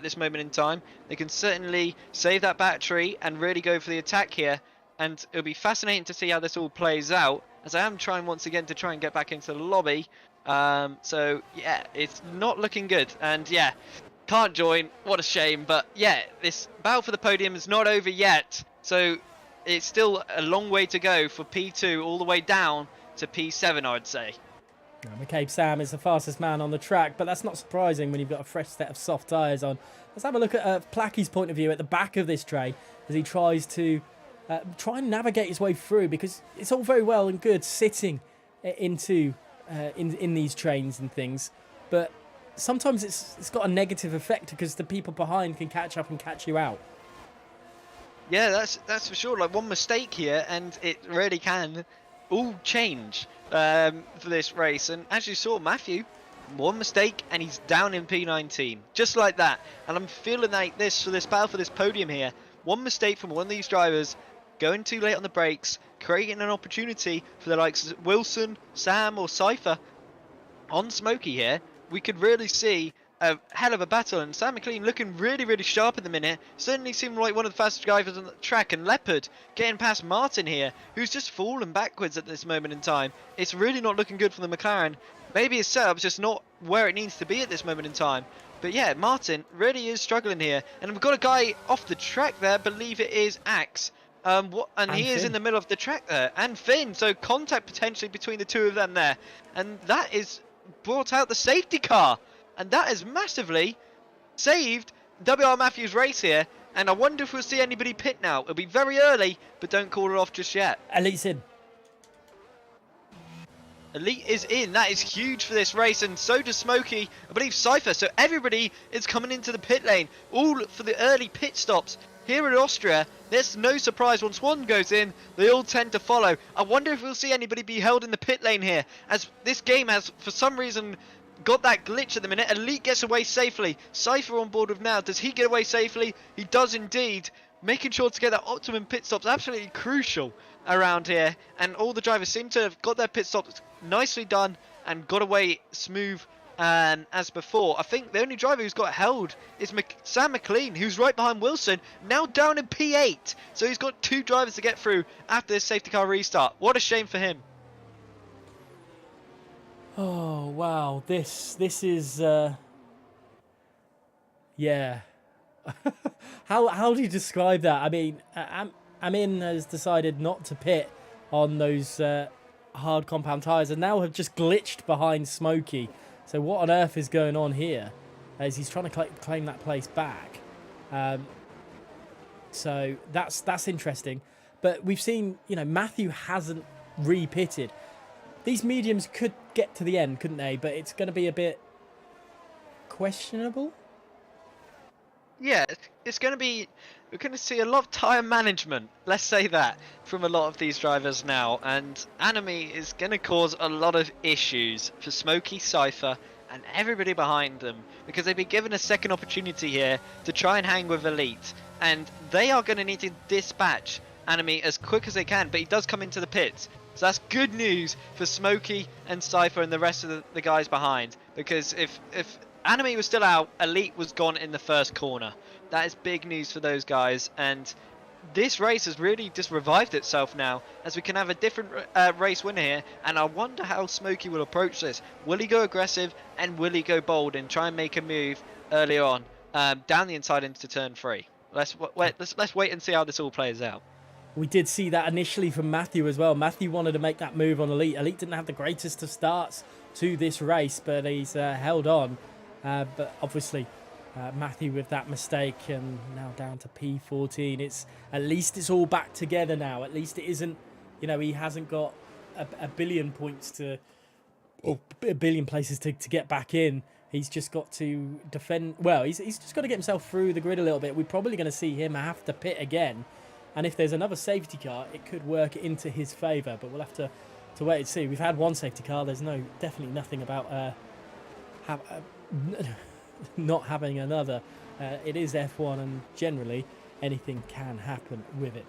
this moment in time. They can certainly save that battery and really go for the attack here, and it'll be fascinating to see how this all plays out, as I am trying once again to try and get back into the lobby. So yeah, it's not looking good, and yeah, can't join. What a shame. But yeah, this battle for the podium is not over yet, so it's still a long way to go for P2 all the way down to P7, I'd say. McCabe Sam is the fastest man on the track, but that's not surprising when you've got a fresh set of soft tyres on. Let's have a look at Placky's point of view at the back of this train as he tries to try and navigate his way through, because it's all very well and good sitting into in these trains and things, but sometimes it's got a negative effect because the people behind can catch up and catch you out. Yeah, that's for sure. Like, one mistake here and it really can all change for this race. And as you saw, Matthew, one mistake and he's down in P19, just like that. And I'm feeling like this for this battle for this podium here, one mistake from one of these drivers, going too late on the brakes, creating an opportunity for the likes of Wilson, Sam or Cypher on Smokey here. We could really see a hell of a battle, and Sam McLean looking really sharp at the minute. Certainly seemed like one of the fastest drivers on the track, and Leopard getting past Martin here, who's just fallen backwards at this moment in time. It's really not looking good for the McLaren. Maybe his setup's just not where it needs to be at this moment in time. But yeah, Martin really is struggling here, and we've got a guy off the track there, believe it is Axe. And he Finn is in the middle of the track there, and Finn, so contact potentially between the two of them there, and that is brought out the safety car. And that has massively saved WR Matthews' race here. And I wonder if we'll see anybody pit now. It'll be very early, but don't call it off just yet. Elite's in. Elite is in. That is huge for this race. And so does Smokey. I believe Cypher. So everybody is coming into the pit lane. All for the early pit stops. Here in Austria, there's no surprise. Once one goes in, they all tend to follow. I wonder if we'll see anybody be held in the pit lane here, as this game has, for some reason, got that glitch at the minute. Elite gets away safely. Cypher on board with now. Does he get away safely? He does indeed. Making sure to get that optimum pit stop is absolutely crucial around here. And all the drivers seem to have got their pit stops nicely done and got away smooth as before. I think the only driver who's got held is Sam McLean, who's right behind Wilson, now down in P8. So he's got 2 drivers to get through after this safety car restart. What a shame for him. Oh wow, this is yeah. How do you describe that? I mean, Amin has decided not to pit on those hard compound tyres, and now have just glitched behind Smokey. So what on earth is going on here? As he's trying to claim that place back. So that's interesting. But we've seen, Matthew hasn't re-pitted. These mediums could get to the end, couldn't they? But it's going to be a bit questionable. Yeah, it's going to be, we're going to see a lot of tyre management, let's say that, from a lot of these drivers now. And Enemy is going to cause a lot of issues for Smokey, Cypher, and everybody behind them, because they've been given a second opportunity here to try and hang with Elite. And they are going to need to dispatch Enemy as quick as they can, but he does come into the pits. So that's good news for Smokey and Cypher and the rest of the guys behind, because if Enemy was still out, Elite was gone in the first corner. That is big news for those guys, and this race has really just revived itself now, as we can have a different race winner here. And I wonder how Smokey will approach this. Will he go aggressive, and will he go bold and try and make a move early on down the inside into turn 3? Let's wait and see how this all plays out. We did see that initially from Matthew as well. Matthew wanted to make that move on Elite. Elite didn't have the greatest of starts to this race, but he's held on. But obviously, Matthew with that mistake, and now down to P14. At least it's all back together now. At least it isn't, he hasn't got a billion points or a billion places to get back in. He's just got to defend. Well, he's just got to get himself through the grid a little bit. We're probably going to see him have to pit again. And if there's another safety car, it could work into his favour. But we'll have to wait and see. We've had one safety car. There's definitely nothing about not having another. It is F1, and generally anything can happen with it.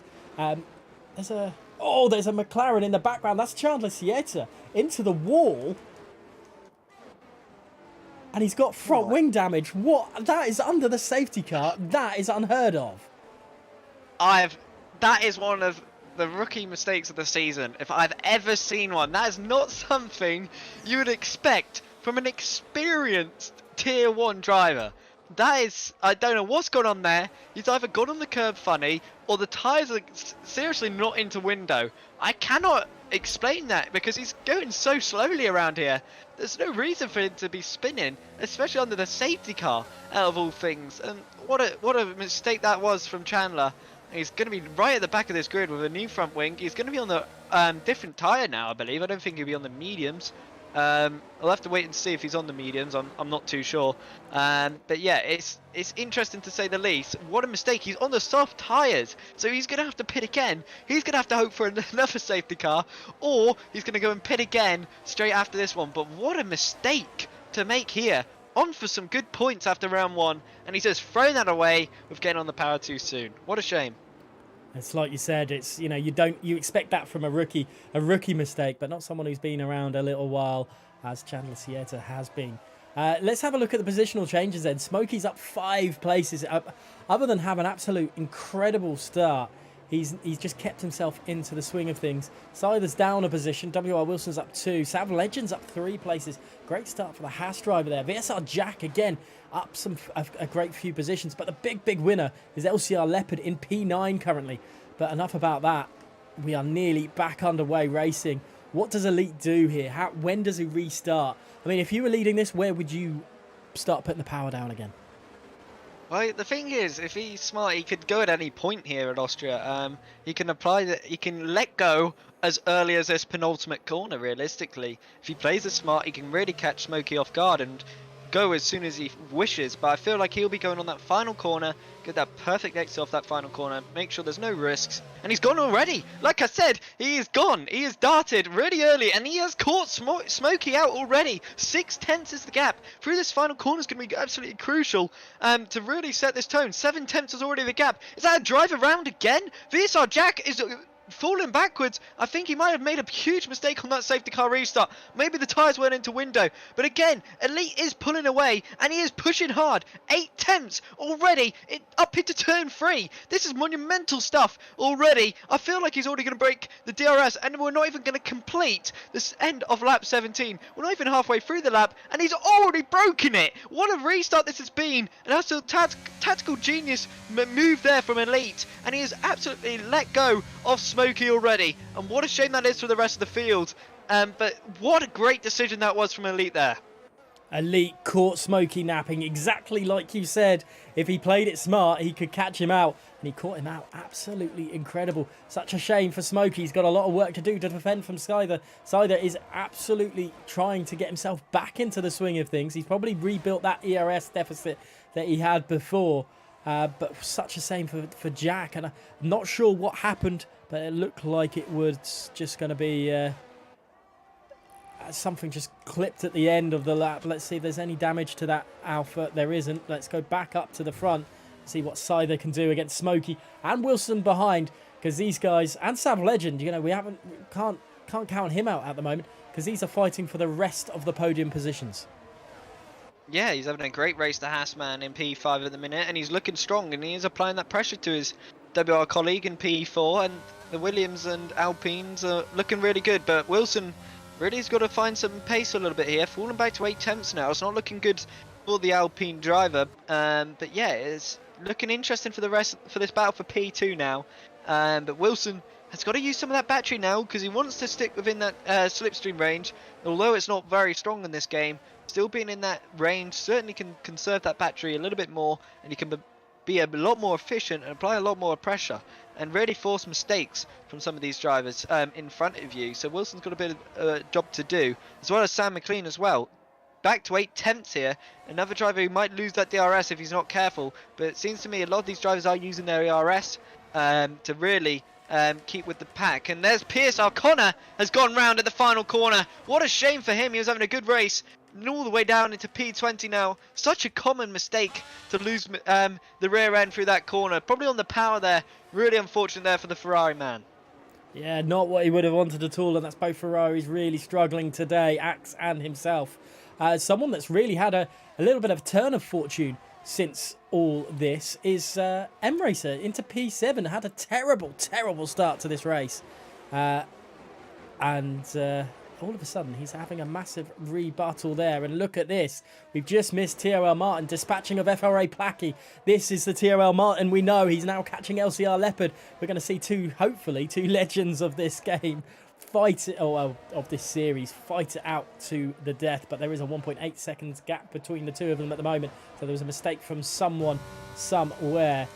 There's a McLaren in the background. That's Chandler Sieta into the wall. And he's got front wing damage. What? That is under the safety car. That is unheard of. That is one of the rookie mistakes of the season, if I've ever seen one. That is not something you would expect from an experienced Tier 1 driver. That is, I don't know what's gone on there. He's either gone on the curb funny, or the tyres are seriously not into window. I cannot explain that, because he's going so slowly around here. There's no reason for him to be spinning, especially under the safety car, out of all things. And what a mistake that was from Chandler. He's going to be right at the back of this grid with a new front wing. He's going to be on the different tyre now, I believe. I don't think he'll be on the mediums. I'll have to wait and see if he's on the mediums. I'm not too sure. But yeah, it's interesting to say the least. What a mistake. He's on the soft tyres. So he's going to have to pit again. He's going to have to hope for another safety car. Or he's going to go and pit again straight after this one. But what a mistake to make here. On for some good points after round 1, and he's just thrown that away with getting on the power too soon. What a shame. It's like you said, it's you expect that from a rookie mistake, but not someone who's been around a little while, as Chandler Sieta has been. Let's have a look at the positional changes then. Smokey's up 5 places. Other than have an absolute incredible start, he's just kept himself into the swing of things. Sider's down a position. WR Wilson's up 2. Sav Legend's up 3 places. Great start for the Haas driver there. VSR Jack again up a great few positions. But the big winner is LCR Leopard in P9 currently. But enough about that. We are nearly back underway racing. What does Elite do here? When does he restart? I mean, if you were leading this, where would you start putting the power down again? Well, the thing is, if he's smart, he could go at any point here at Austria. He can apply that. He can let go as early as this penultimate corner. Realistically, if he plays it smart, he can really catch Smokey off guard and go as soon as he wishes. But I feel like he'll be going on that final corner, get that perfect exit off that final corner, make sure there's no risks. And he's gone already. Like I said, he is gone. He has darted really early, and he has caught Smokey out already. 6/10 is the gap. Through this final corner is going to be absolutely crucial to really set this tone. 7/10 is already the gap. Is that a drive around again? VSR Jack is falling backwards. I think he might have made a huge mistake on that safety car restart. Maybe the tyres weren't into window. But again, Elite is pulling away, and he is pushing hard. 8/10 already up into turn 3. This is monumental stuff already. I feel like he's already going to break the DRS, and we're not even going to complete this end of lap 17. We're not even halfway through the lap, and he's already broken it. What a restart this has been. And that's a tactical genius move there from Elite, and he has absolutely let go of Smokey already, and what a shame that is for the rest of the field. But what a great decision that was from Elite there. Elite caught Smokey napping, exactly like you said. If he played it smart, he could catch him out, and he caught him out. Absolutely incredible. Such a shame for Smokey. He's got a lot of work to do to defend from Scyther. Scyther is absolutely trying to get himself back into the swing of things. He's probably rebuilt that ERS deficit that he had before. But such a shame for Jack, and I'm not sure what happened, but it looked like it was just going to be something just clipped at the end of the lap. Let's see if there's any damage to that Alpha. There isn't. Let's go back up to the front, see what Scyther can do against Smokey and Wilson behind, because these guys, and Sav Legend, you know, we can't count him out at the moment, because these are fighting for the rest of the podium positions. Yeah, he's having a great race, the Haasman in P5 at the minute, and he's looking strong, and he is applying that pressure to his WR colleague in P4, and the Williams and Alpines are looking really good, but Wilson really has got to find some pace a little bit here, falling back to 8 tenths now. It's not looking good for the Alpine driver, but yeah, it's looking interesting for this battle for P2 now, but Wilson has got to use some of that battery now, because he wants to stick within that slipstream range, although it's not very strong in this game. Still being in that range certainly can conserve that battery a little bit more, and you can be a lot more efficient and apply a lot more pressure and really force mistakes from some of these drivers in front of you. So Wilson's got a bit of a job to do, as well as Sam McLean as well. Back to 8 tenths here. Another driver who might lose that DRS if he's not careful, but it seems to me a lot of these drivers are using their ERS to really keep with the pack. And there's Pierce. O'Connor has gone round at the final corner. What a shame for him. He was having a good race, and all the way down into P20 now. Such a common mistake to lose the rear end through that corner. Probably on the power there. Really unfortunate there for the Ferrari man. Yeah, not what he would have wanted at all, and that's both Ferraris really struggling today, Axe and himself. Someone that's really had a little bit of a turn of fortune since all this is M-Racer into P7. Had a terrible start to this race. And all of a sudden, he's having a massive rebuttal there. And look at this. We've just missed TRL Martin dispatching of FRA Placky. This is the TRL Martin we know. He's now catching LCR Leopard. We're going to see hopefully two legends of this game of this series fight it out to the death. But there is a 1.8 seconds gap between the two of them at the moment. So there was a mistake from someone somewhere.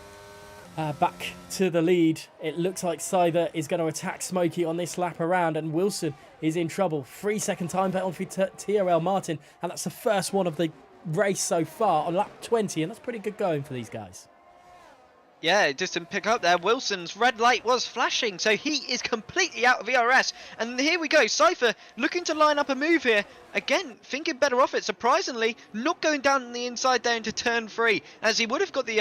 Back to the lead. It looks like Scyther is going to attack Smokey on this lap around, and Wilson is in trouble. 3-second time penalty for TRL Martin, and that's the first one of the race so far on lap 20, and that's pretty good going for these guys. Yeah, it just didn't pick up there. Wilson's red light was flashing, so he is completely out of ERS. And here we go, Cypher looking to line up a move here. Again, thinking better off it. Surprisingly, not going down the inside there into turn 3, as he would have got the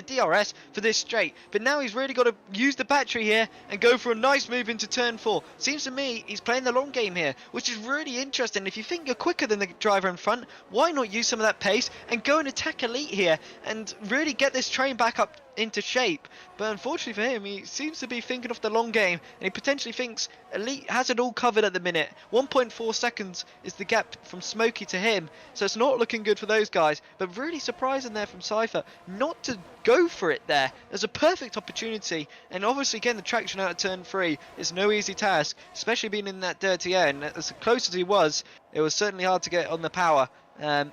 DRS for this straight. But now he's really got to use the battery here and go for a nice move into turn 4. Seems to me he's playing the long game here, which is really interesting. If you think you're quicker than the driver in front, why not use some of that pace and go and attack Elite here and really get this train back up into shape? But unfortunately for him, he seems to be thinking of the long game, and he potentially thinks Elite has it all covered at the minute. 1.4 seconds is the gap from Smokey to him, so it's not looking good for those guys. But really surprising there from Cypher not to go for it there. There's a perfect opportunity, and obviously getting the traction out of turn 3 is no easy task, especially being in that dirty air. And as close as he was, it was certainly hard to get on the power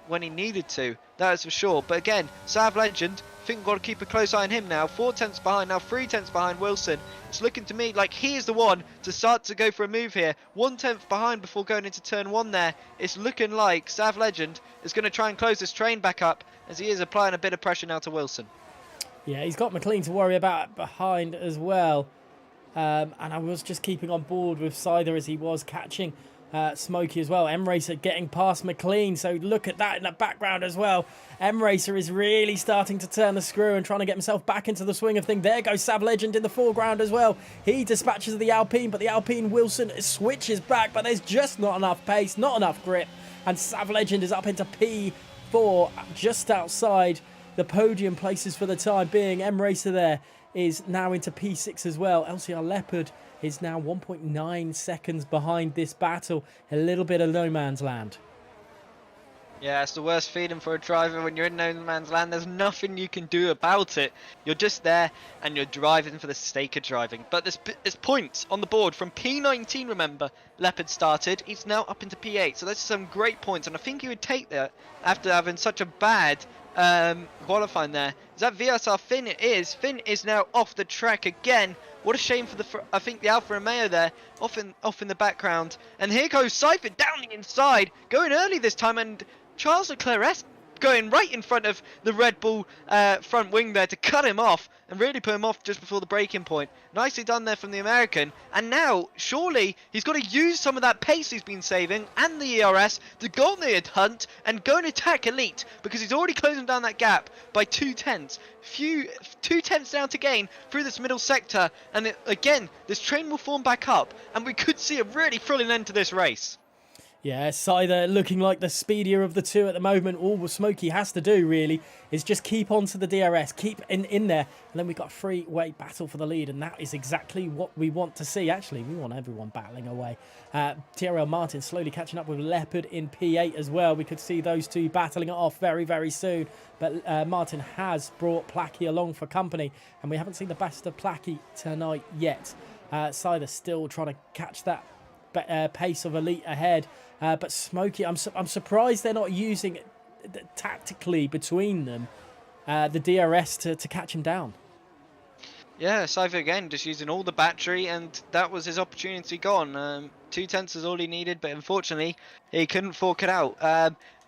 when he needed to, that is for sure. But again, Sav Legend, I think we've got to keep a close eye on him now. 4 tenths behind, now 3 tenths behind Wilson. It's looking to me like he is the one to start to go for a move here. 1 tenth behind before going into turn 1 there. It's looking like Sav Legend is going to try and close this train back up, as he is applying a bit of pressure now to Wilson. Yeah, he's got McLean to worry about behind as well. And I was just keeping on board with Scyther as he was catching Smokey as well. M-Racer getting past McLean, so look at that in the background as well. M-Racer is really starting to turn the screw and trying to get himself back into the swing of things. There goes Sav Legend in the foreground as well. He dispatches the Alpine, but the Alpine Wilson switches back, but there's just not enough pace, not enough grip, and Sav Legend is up into P4, just outside the podium places for the time being. M-Racer there is now into P6 as well. LCR Leopard is now 1.9 seconds behind this battle. A little bit of no man's land. Yeah, it's the worst feeling for a driver when you're in no man's land. There's nothing you can do about it. You're just there and you're driving for the sake of driving. But there's points on the board from P19, remember, Leopard started. He's now up into P8. So that's some great points. And I think he would take that after having such a bad qualifying there. Is that VSR Finn? It is. Finn is now off the track again. What a shame for I think the Alfa Romeo there, off in the background. And here goes Cypher down the inside, going early this time, and Charles Leclerc going right in front of the Red Bull front wing there to cut him off and really put him off just before the breaking point. Nicely done there from the American. And now, surely, he's got to use some of that pace he's been saving and the ERS to go on the hunt and go and attack Elite, because he's already closing down that gap by 2/10. 2/10 down to gain through this middle sector. And again, this train will form back up and we could see a really thrilling end to this race. Yeah, Scyther looking like the speedier of the two at the moment. All Smokey has to do, really, is just keep onto the DRS, keep in there, and then we've got a three-way battle for the lead, and that is exactly what we want to see. Actually, we want everyone battling away. TRL Martin slowly catching up with Leopard in P8 as well. We could see those two battling it off very, very soon, but Martin has brought Placky along for company, and we haven't seen the best of Placky tonight yet. Scyther still trying to catch that pace of Elite ahead. But Smokey, I'm surprised they're not using tactically between them the DRS to catch him down. Yeah, Cypher again just using all the battery, and that was his opportunity gone. 2/10 is all he needed, but unfortunately he couldn't fork it out.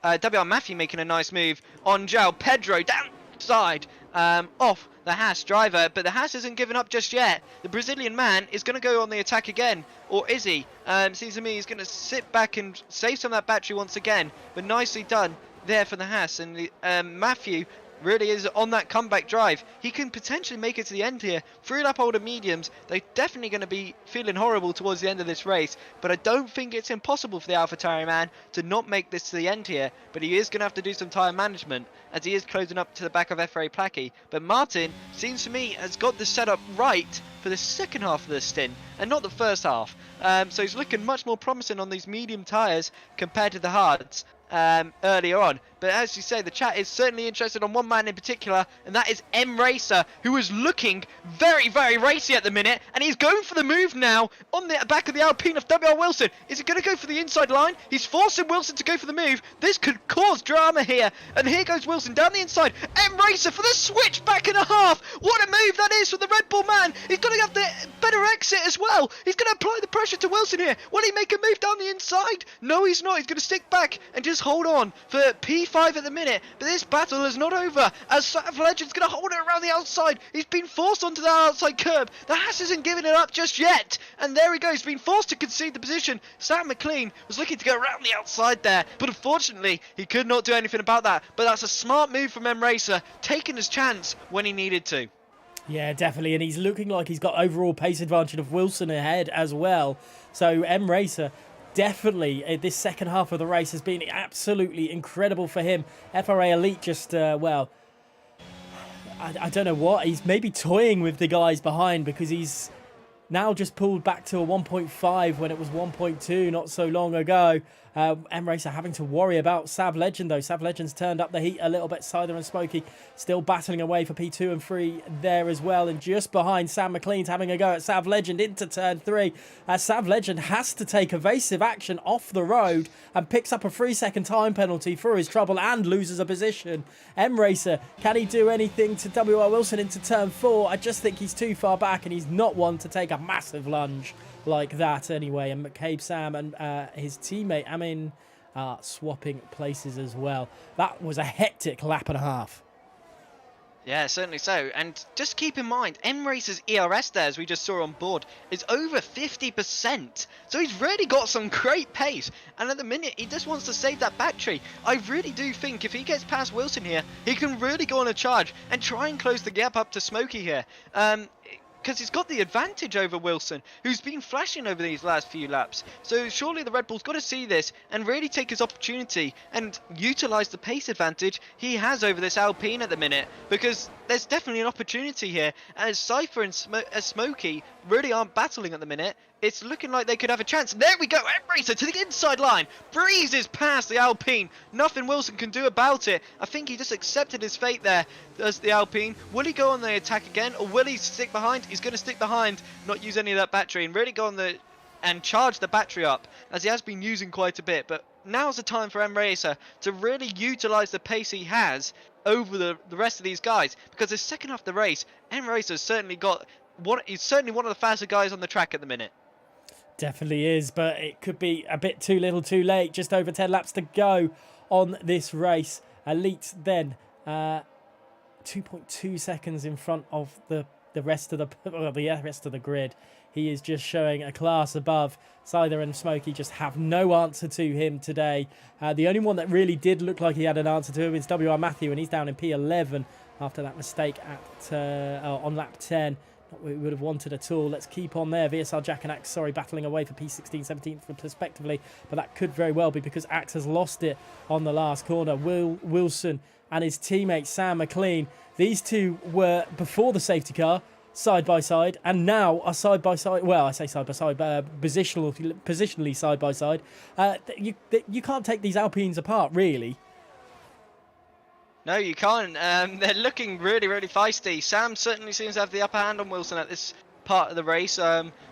WR Matthew making a nice move on João Pedro downside off the Haas driver, but the Haas isn't giving up just yet. The Brazilian man is going to go on the attack again, or is he? Seems to me he's going to sit back and save some of that battery once again, but nicely done there for the Haas. And the, Matthew really is on that comeback drive. He can potentially make it to the end here. 3-lap older mediums, they're definitely going to be feeling horrible towards the end of this race, but I don't think it's impossible for the AlphaTauri man to not make this to the end here. But he is going to have to do some tyre management as he is closing up to the back of FRA Placky. But Martin, seems to me, has got the setup right for the second half of the stint and not the first half. So he's looking much more promising on these medium tyres compared to the hards earlier on. But as you say, the chat is certainly interested on one man in particular, and that is M Racer, who is looking very, very racy at the minute, and he's going for the move now on the back of the Alpine of WR Wilson. Is he going to go for the inside line? He's forcing Wilson to go for the move. This could cause drama here, and here goes Wilson down the inside. M Racer for the switch back and a half. What a move that is for the Red Bull man. He's going to have the better exit as well. He's going to apply the pressure to Wilson here. Will he make a move down the inside? No, he's not. He's going to stick back and just hold on for P5 at the minute. But this battle is not over, as Sav Legend's going to hold it around the outside. He's been forced onto the outside curb. The Haas isn't giving it up just yet, and there he goes, being forced to concede the position. Sam McLean was looking to go around the outside there, but unfortunately he could not do anything about that. But that's a smart move from M Racer, taking his chance when he needed to. Yeah, definitely, and he's looking like he's got overall pace advantage of Wilson ahead as well. So M Racer, definitely, this second half of the race has been absolutely incredible for him. FRA Elite just, well, I don't know what. He's maybe toying with the guys behind, because he's now just pulled back to a 1.5 when it was 1.2 not so long ago. M Racer having to worry about Sav Legend, though. Sav Legend's turned up the heat a little bit. Scyther and Smokey still battling away for P2 and 3 there as well. And just behind, Sam McLean's having a go at Sav Legend into turn 3. Sav Legend has to take evasive action off the road and picks up a 3-second time penalty for his trouble and loses a position. M Racer, can he do anything to WR Wilson into turn 4? I just think he's too far back, and he's not one to take a massive lunge like that anyway. And McCabe Sam and his teammate Amin are swapping places as well. That was a hectic lap and a half. Yeah, certainly so. And just keep in mind, M Racer's ERS there, as we just saw on board, is over 50%. So he's really got some great pace. And at the minute, he just wants to save that battery. I really do think if he gets past Wilson here, he can really go on a charge and try and close the gap up to Smokey here. Because he's got the advantage over Wilson, who's been flashing over these last few laps. So surely the Red Bull's got to see this and really take his opportunity and utilise the pace advantage he has over this Alpine at the minute, because there's definitely an opportunity here. As Cypher and Smokey really aren't battling at the minute, it's looking like they could have a chance. There we go, M Racer to the inside line, breezes past the Alpine. Nothing Wilson can do about it. I think he just accepted his fate there as the Alpine. Will he go on the attack again, or will he stick behind? He's going to stick behind, not use any of that battery, and really go on the and charge the battery up, as he has been using quite a bit. But now's the time for M Racer to really utilise the pace he has over the rest of these guys, because the second half of the race, M Racer's certainly got he's certainly one of the faster guys on the track at the minute. Definitely is, but it could be a bit too little too late. Just over 10 laps to go on this race. Elite then 2.2 seconds in front of the rest of the rest of the grid. He is just showing a class above. Scyther and Smokey just have no answer to him today. The only one that really did look like he had an answer to him is WR Matthew, and he's down in P11 after that mistake at on lap 10. Not what we would have wanted at all. Let's keep on there. VSR Jack and Axe, battling away for P16, 17th respectively, but that could very well be because Axe has lost it on the last corner. Wilson and his teammate Sam McLean, these two were before the safety car side by side, and now are side by side. Well, I say side by side, positionally side by side. You can't take these Alpines apart, really. No, you can't. They're looking really, really feisty. Sam certainly seems to have the upper hand on Wilson at this part of the race.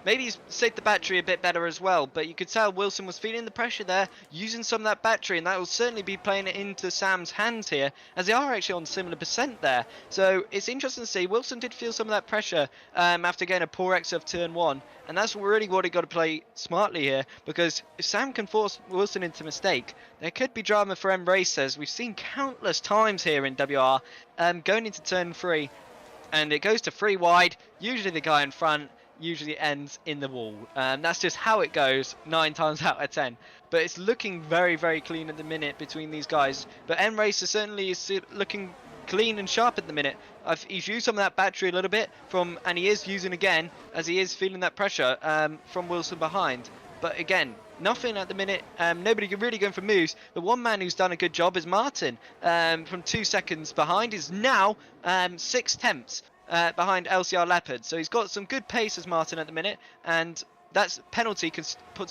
Maybe he's saved the battery a bit better as well, but you could tell Wilson was feeling the pressure there, using some of that battery, and that will certainly be playing it into Sam's hands here, as they are actually on similar percent there. So it's interesting to see. Wilson did feel some of that pressure after getting a poor exit of turn 1, and that's really what he got to play smartly here, because if Sam can force Wilson into mistake, there could be drama for M Racers. We've seen countless times here in WR going into turn 3, and it goes to 3 wide, usually the guy in front usually ends in the wall. That's just how it goes 9 times out of 10. But it's looking very, very clean at the minute between these guys. But M Racer certainly is looking clean and sharp at the minute. He's used some of that battery a little bit, and he is using again, as he is feeling that pressure from Wilson behind. But again, nothing at the minute. Nobody really going for moves. The one man who's done a good job is Martin. From 2 seconds behind, is now 6 tenths behind LCR Leopard. So he's got some good pace as Martin at the minute, and that's penalty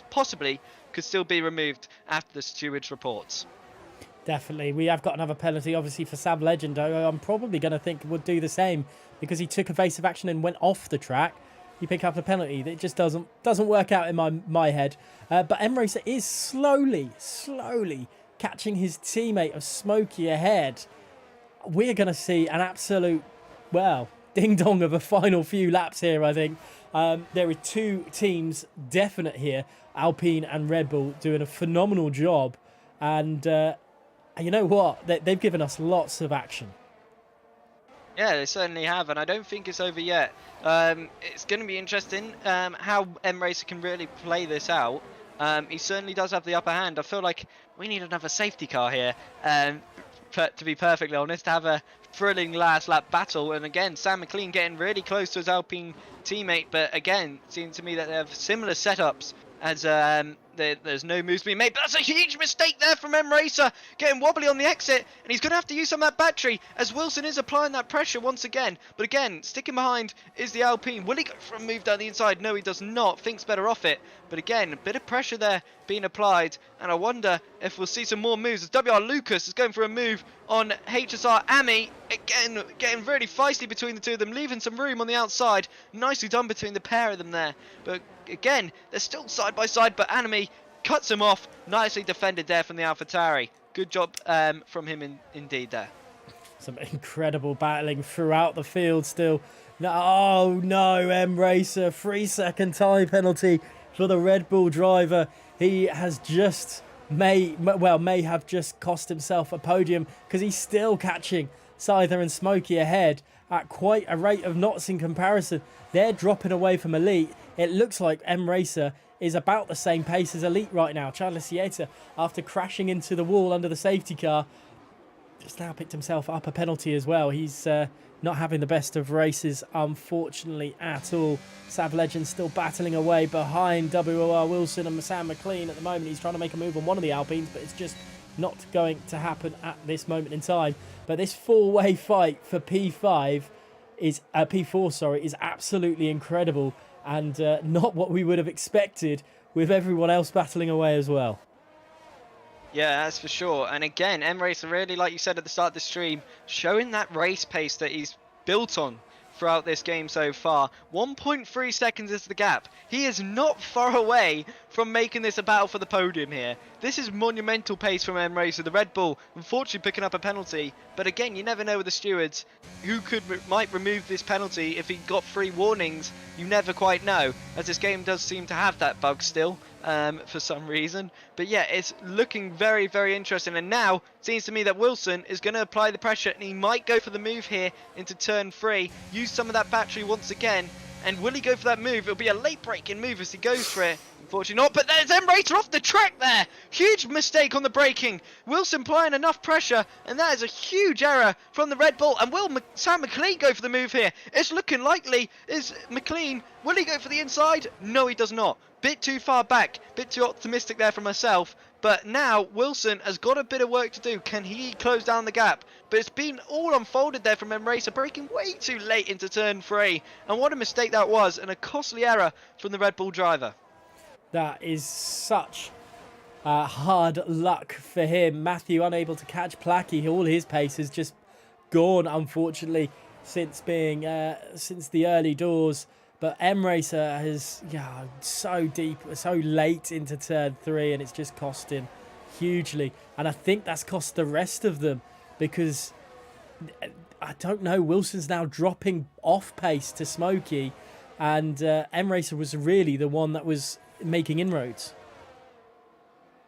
possibly could still be removed after the stewards' reports. Definitely. We have got another penalty, obviously, for Sam Legend. I'm probably going to think would do the same, because he took evasive action and went off the track. You pick up a penalty. It just doesn't work out in my head. But M Racer is slowly catching his teammate of Smokey ahead. We're going to see an absolute, ding-dong of a final few laps here, I think. There are 2 teams definite here, Alpine and Red Bull, doing a phenomenal job. And you know what? They've given us lots of action. Yeah, they certainly have, and I don't think it's over yet. It's going to be interesting how M Racer can really play this out. He certainly does have the upper hand. I feel like we need another safety car here, to be perfectly honest, to have a thrilling last lap battle. And again, Sam McLean getting really close to his Alpine teammate, but again, it seems to me that they have similar setups as there's no moves being made. But that's a huge mistake there from M Racer, getting wobbly on the exit, and he's going to have to use some of that battery as Wilson is applying that pressure once again. But again, sticking behind is the Alpine. Will he go for a move down the inside? No, he does not. Thinks better off it. But again, a bit of pressure there being applied, and I wonder if we'll see some more moves as WR Lucas is going for a move on HSR Ami. Again, getting really feisty between the two of them, leaving some room on the outside. Nicely done between the pair of them there. But again, they're still side by side, but Anime cuts him off. Nicely defended there from the AlphaTauri. Good job from him indeed there. Some incredible battling throughout the field still. Oh no, M Racer, 3-second time penalty for the Red Bull driver. He has just may have just cost himself a podium, because he's still catching Scyther and Smokey ahead at quite a rate of knots in comparison. They're dropping away from Elite. It looks like M Racer is about the same pace as Elite right now. Charles Sieta, after crashing into the wall under the safety car, just now picked himself up a penalty as well. He's not having the best of races, unfortunately, at all. Sav Legend still battling away behind WOR Wilson and Sam McLean at the moment. He's trying to make a move on one of the Alpines, but it's just not going to happen at this moment in time. But this 4-way fight for P4 is absolutely incredible, and not what we would have expected, with everyone else battling away as well. Yeah, that's for sure. And again, M Racer really, like you said at the start of the stream, showing that race pace that he's built on throughout this game so far. 1.3 seconds is the gap. He is not far away from making this a battle for the podium here. This is monumental pace from M Racer. The Red Bull, unfortunately picking up a penalty. But again, you never know with the stewards who might remove this penalty if he got 3 warnings. You never quite know, as this game does seem to have that bug still for some reason. But yeah, it's looking very, very interesting. And now it seems to me that Wilson is going to apply the pressure, and he might go for the move here into turn 3. Use some of that battery once again. And will he go for that move? It'll be a late braking move as he goes for it. Unfortunately not, but there's M Racer off the track there. Huge mistake on the braking. Wilson applying enough pressure, and that is a huge error from the Red Bull. And will Sam McLean go for the move here? It's looking likely. Is McLean, will he go for the inside? No, he does not. Bit too far back, bit too optimistic there for myself. But now Wilson has got a bit of work to do. Can he close down the gap? But it's been all unfolded there from M Racer, braking way too late into turn 3. And what a mistake that was, and a costly error from the Red Bull driver. That is such hard luck for him. Matthew unable to catch Placky. All his pace has just gone, unfortunately, since the early doors. But M Racer has so deep, so late into turn 3, and it's just cost him hugely. And I think that's cost the rest of them, because I don't know, Wilson's now dropping off pace to Smokey, and M Racer was really the one that was making inroads.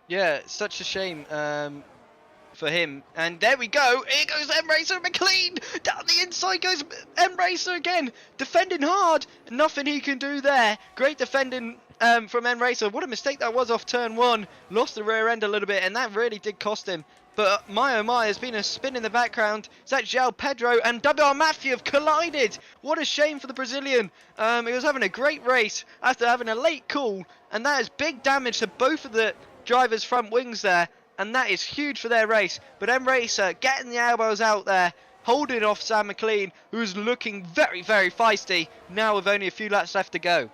Yeah, such a shame for him. And there we go. Here goes M Racer. McLean down the inside goes M Racer again, defending hard. Nothing he can do there. Great defending from M Racer. What a mistake that was off turn 1. Lost the rear end a little bit, and that really did cost him. But my oh my, there's been a spin in the background. Zach João Pedro and WR Matthew have collided. What a shame for the Brazilian. He was having a great race after having a late call, and that is big damage to both of the drivers' front wings there, and that is huge for their race. But M Racer getting the elbows out there, holding off Sam McLean, who's looking very, very feisty now with only a few laps left to go.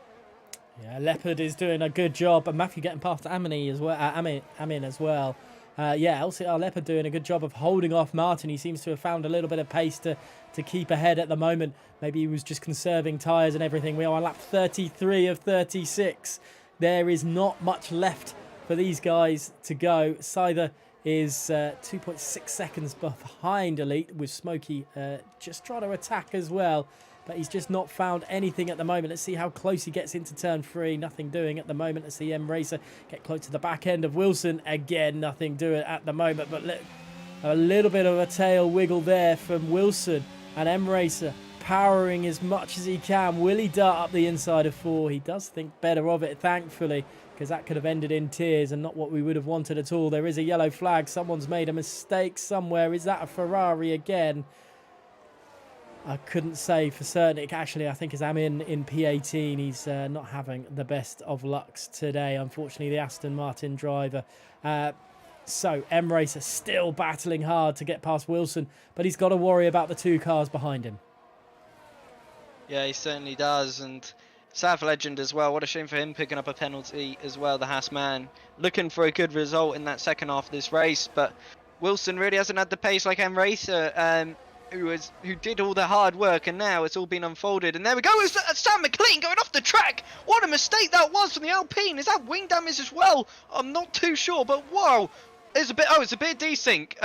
Yeah, Leopard is doing a good job, and Matthew getting past Amin as well. Amin as well. LCR Leopard doing a good job of holding off Martin. He seems to have found a little bit of pace to keep ahead at the moment. Maybe he was just conserving tyres and everything. We are on lap 33 of 36. There is not much left for these guys to go. Scyther is 2.6 seconds behind Elite, with Smokey just trying to attack as well. But he's just not found anything at the moment. Let's see how close he gets into turn 3. Nothing doing at the moment. Let's see M Racer get close to the back end of Wilson. Again, nothing doing at the moment. But look, a little bit of a tail wiggle there from Wilson. And M Racer powering as much as he can. Will he dart up the inside of 4? He does think better of it, thankfully, because that could have ended in tears and not what we would have wanted at all. There is a yellow flag. Someone's made a mistake somewhere. Is that a Ferrari again? I couldn't say for certain. Actually, I think it's Amin in P18. He's not having the best of lucks today, unfortunately, the Aston Martin driver. So M Racer still battling hard to get past Wilson, but he's got to worry about the 2 cars behind him. Yeah, he certainly does. And South Legend as well. What a shame for him picking up a penalty as well, the Haas man. Looking for a good result in that second half of this race, but Wilson really hasn't had the pace like M Racer, who did all the hard work, and now it's all been unfolded. And there we go, it's Sam McLean going off the track. What a mistake that was from the Alpine. Is that wing damage as well? I'm not too sure, but wow. It's a bit desync.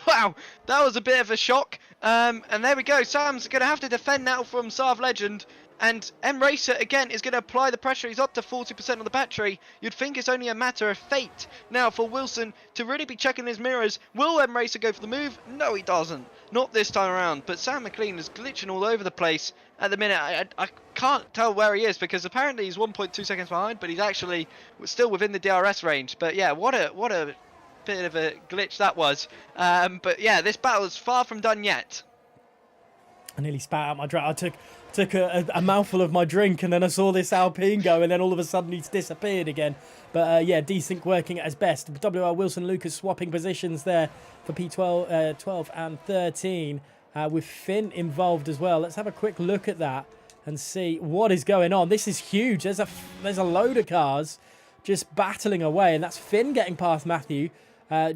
Wow, that was a bit of a shock. And there we go, Sam's going to have to defend now from South Legend. And M Racer again is going to apply the pressure. He's up to 40% on the battery. You'd think it's only a matter of fate now for Wilson to really be checking his mirrors. Will M Racer go for the move? No, he doesn't. Not this time around. But Sam McLean is glitching all over the place at the minute. I can't tell where he is, because apparently he's 1.2 seconds behind, but he's actually still within the DRS range. But yeah, what a bit of a glitch that was. But yeah, this battle is far from done yet. I nearly spat out my drink. I took a mouthful of my drink, and then I saw this Alpine go, and then all of a sudden he's disappeared again. But yeah, desync working at his best. WR Wilson Lucas swapping positions there for P12 12 and 13, with Finn involved as well. Let's have a quick look at that and see what is going on. This is huge. There's a load of cars just battling away, and that's Finn getting past Matthew.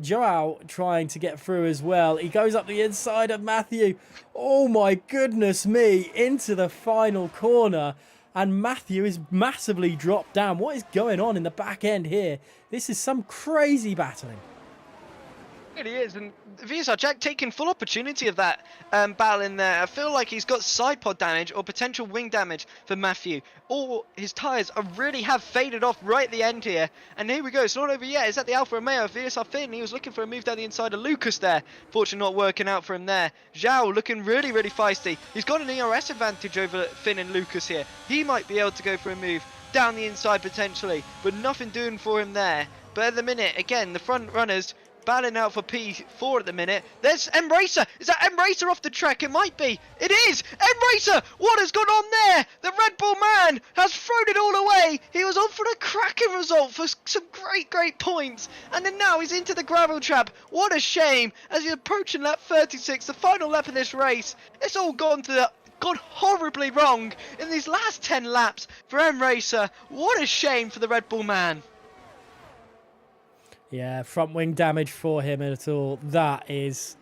Joao trying to get through as well. He goes up the inside of Matthew. Oh my goodness me, into the final corner. and Matthew is massively dropped down. What is going on in the back end here? This is some crazy battling. It is, and VSR Jack taking full opportunity of that battle in there. I feel like he's got side pod damage or potential wing damage for Matthew. All his tyres really have faded off right at the end here. And here we go, it's not over yet. It's at the Alfa Romeo. VSR Finn, he was looking for a move down the inside of Lucas there. Fortunately not working out for him there. Zhao looking really, really feisty. He's got an ERS advantage over Finn and Lucas here. He might be able to go for a move down the inside potentially, but nothing doing for him there. But at the minute, again, the front runners battling out for P4 at the minute. There's Embracer. Is that Embracer off the track? It might be. It is. Embracer. What has gone on there? The Red Bull man has thrown it all away. He was on for a cracking result for some great points. And then now he's into the gravel trap. What a shame. As he's approaching lap 36, the final lap of this race. It's all gone horribly wrong in these last 10 laps for Embracer. What a shame for the Red Bull man. Yeah, front wing damage for him at all. That is...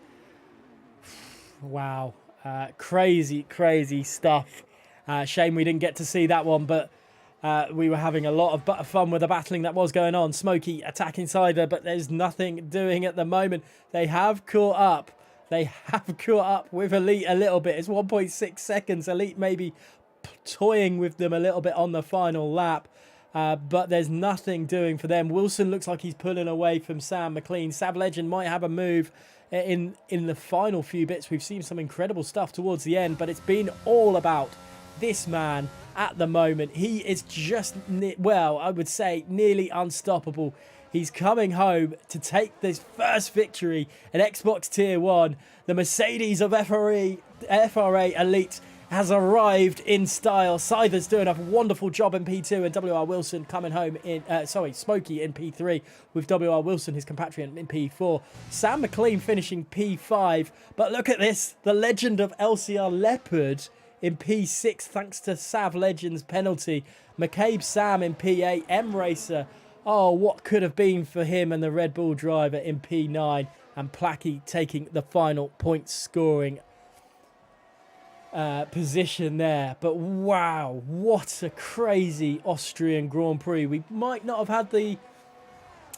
wow. Crazy stuff. Shame we didn't get to see that one, but we were having a lot of fun with the battling that was going on. Smokey attacking Cider, but there's nothing doing at the moment. They have caught up. They have caught up with Elite a little bit. It's 1.6 seconds. Elite maybe toying with them a little bit on the final lap. But there's nothing doing for them. Wilson looks like he's pulling away from Sam McLean. Sav Legend might have a move in the final few bits. We've seen some incredible stuff towards the end, but it's been all about this man at the moment. He is just, well, I would say nearly unstoppable. He's coming home to take this first victory at Xbox Tier 1. The Mercedes of FRA Elite has arrived in style. Scyther's doing a wonderful job in P2 and WR Wilson coming home in, Smokey in P3 with WR Wilson, his compatriot, in P4. Sam McLean finishing P5. But look at this, the legend of LCR Leopard in P6 thanks to Sav Legend's penalty. McCabe Sam in P8, M-Racer. Oh, what could have been for him and the Red Bull driver in P9. And Placky taking the final point scoring position there. But wow, what a crazy Austrian Grand Prix. We might not have had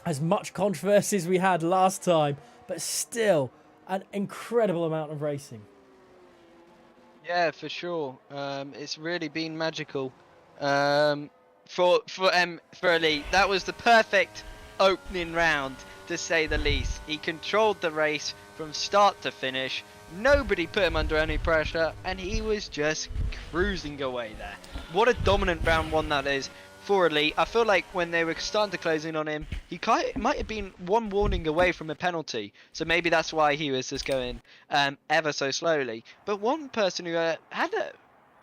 as much controversy as we had last time, but still an incredible amount of racing. Yeah, for sure. It's really been magical for Elite. That was the perfect opening round, to say the least. He controlled the race from start to finish. Nobody put him under any pressure, and he was just cruising away there. What a dominant round one that is for Elite. I feel like when they were starting to close in on him, he might have been one warning away from a penalty. So maybe that's why he was just going ever so slowly. But one person who I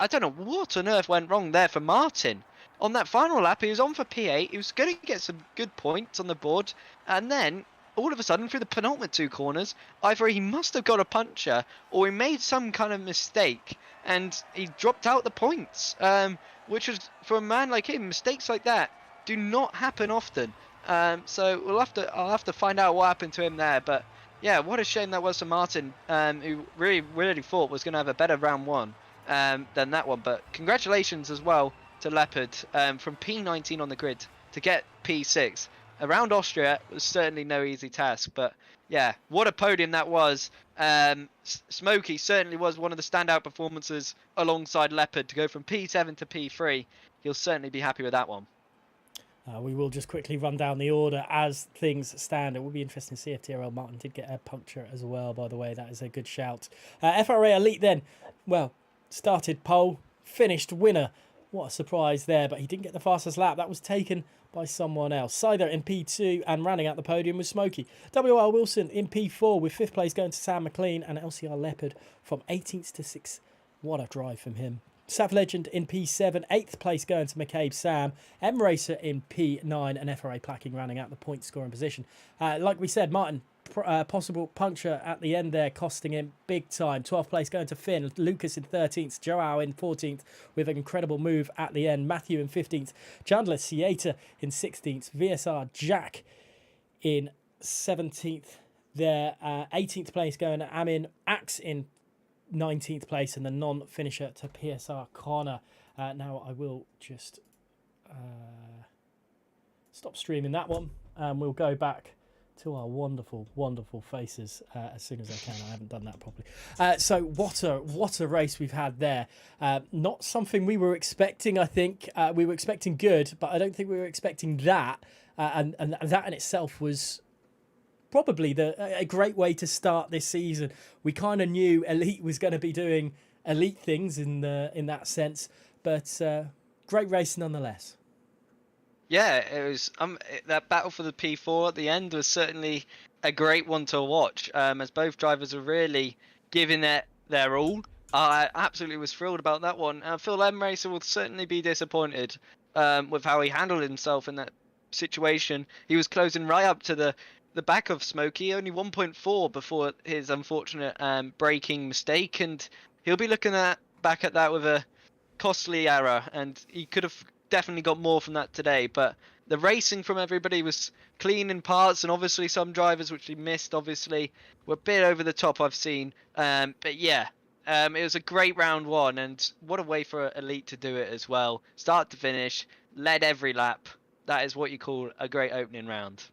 don't know what on earth went wrong there for Martin. On that final lap, he was on for P8. He was going to get some good points on the board. And then all of a sudden, through the penultimate two corners, either he must have got a puncture or he made some kind of mistake and he dropped out the points, which was, for a man like him, mistakes like that do not happen often. So I'll have to find out what happened to him there. But yeah, what a shame that was for Martin, who really thought was going to have a better round one than that one. But congratulations as well to Leopard from P19 on the grid to get P6. Around Austria was certainly no easy task, but yeah, what a podium that was. Smokey certainly was one of the standout performances alongside Leopard to go from P7 to P3. He'll certainly be happy with that one. We will just quickly run down the order as things stand. It will be interesting to see if TRL Martin did get a puncture as well, by the way. That is a good shout. FRA Elite then, well, started pole, finished winner. What a surprise there, but he didn't get the fastest lap. That was taken by someone else. Cider in P2 and rounding out the podium was Smokey. WR Wilson in P4 with 5th place going to Sam McLean and LCR Leopard from 18th to 6th. What a drive from him. Sav Legend in P7, 8th place going to McCabe Sam. M-Racer in P9 and FRA Placking rounding out the point scoring position. Like we said, Martin, possible puncture at the end there, costing him big time. 12th place going to Finn. Lucas in 13th. Joao in 14th with an incredible move at the end. Matthew in 15th. Chandler Sieta in 16th. VSR Jack in 17th there. 18th place going to Amin. Axe in 19th place, and the non-finisher to PSR Connor Now I will just stop streaming that one, and we'll go back to our wonderful, wonderful faces as soon as I can. I haven't done that properly. So what a race we've had there. Not something we were expecting, I think. We were expecting good, but I don't think we were expecting that. And that in itself was probably a great way to start this season. We kind of knew Elite was going to be doing Elite things in that sense, but great race nonetheless. Yeah, it was that battle for the P4 at the end was certainly a great one to watch, as both drivers were really giving their all. I absolutely was thrilled about that one. Phil Emracer will certainly be disappointed with how he handled himself in that situation. He was closing right up to the back of Smokey, only 1.4 before his unfortunate braking mistake, and he'll be looking back at that with a costly error, and he could have definitely got more from that today. But the racing from everybody was clean in parts, and obviously some drivers which he missed obviously were a bit over the top, I've seen. But yeah, it was a great round one, and what a way for Elite to do it as well. Start to finish, led every lap. That is what you call a great opening round.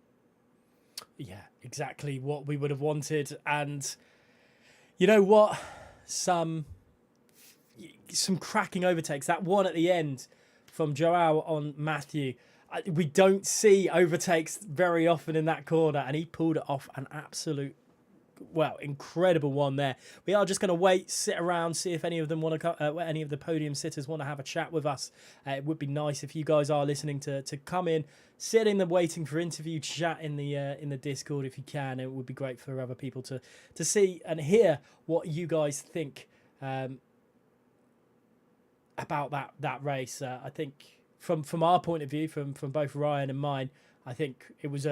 Yeah, exactly what we would have wanted. And you know what? Some cracking overtakes. That one at the end from Joao on Matthew. We don't see overtakes very often in that corner, and he pulled it off an absolute, incredible one there. We are just going to wait, sit around, see if any of them want to, any of the podium sitters want to have a chat with us. It would be nice if you guys are listening to come in, sit in the waiting for interview chat in the Discord if you can. It would be great for other people to see and hear what you guys think about that race. I think from our point of view, from both Ryan and mine, I think it was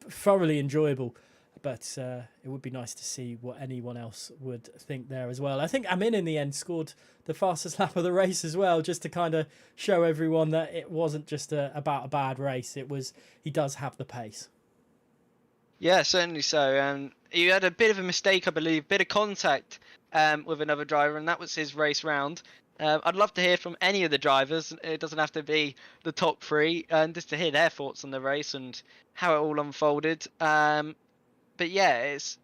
thoroughly enjoyable, but it would be nice to see what anyone else would think there as well. I think Amin in the end scored the fastest lap of the race as well, just to kind of show everyone that it wasn't just about a bad race. It was, he does have the pace. Yeah, certainly so. He had a bit of a mistake, I believe, bit of contact with another driver, and that was his race round. I'd love to hear from any of the drivers. It doesn't have to be the top three, and just to hear their thoughts on the race and how it all unfolded. But yeah, it's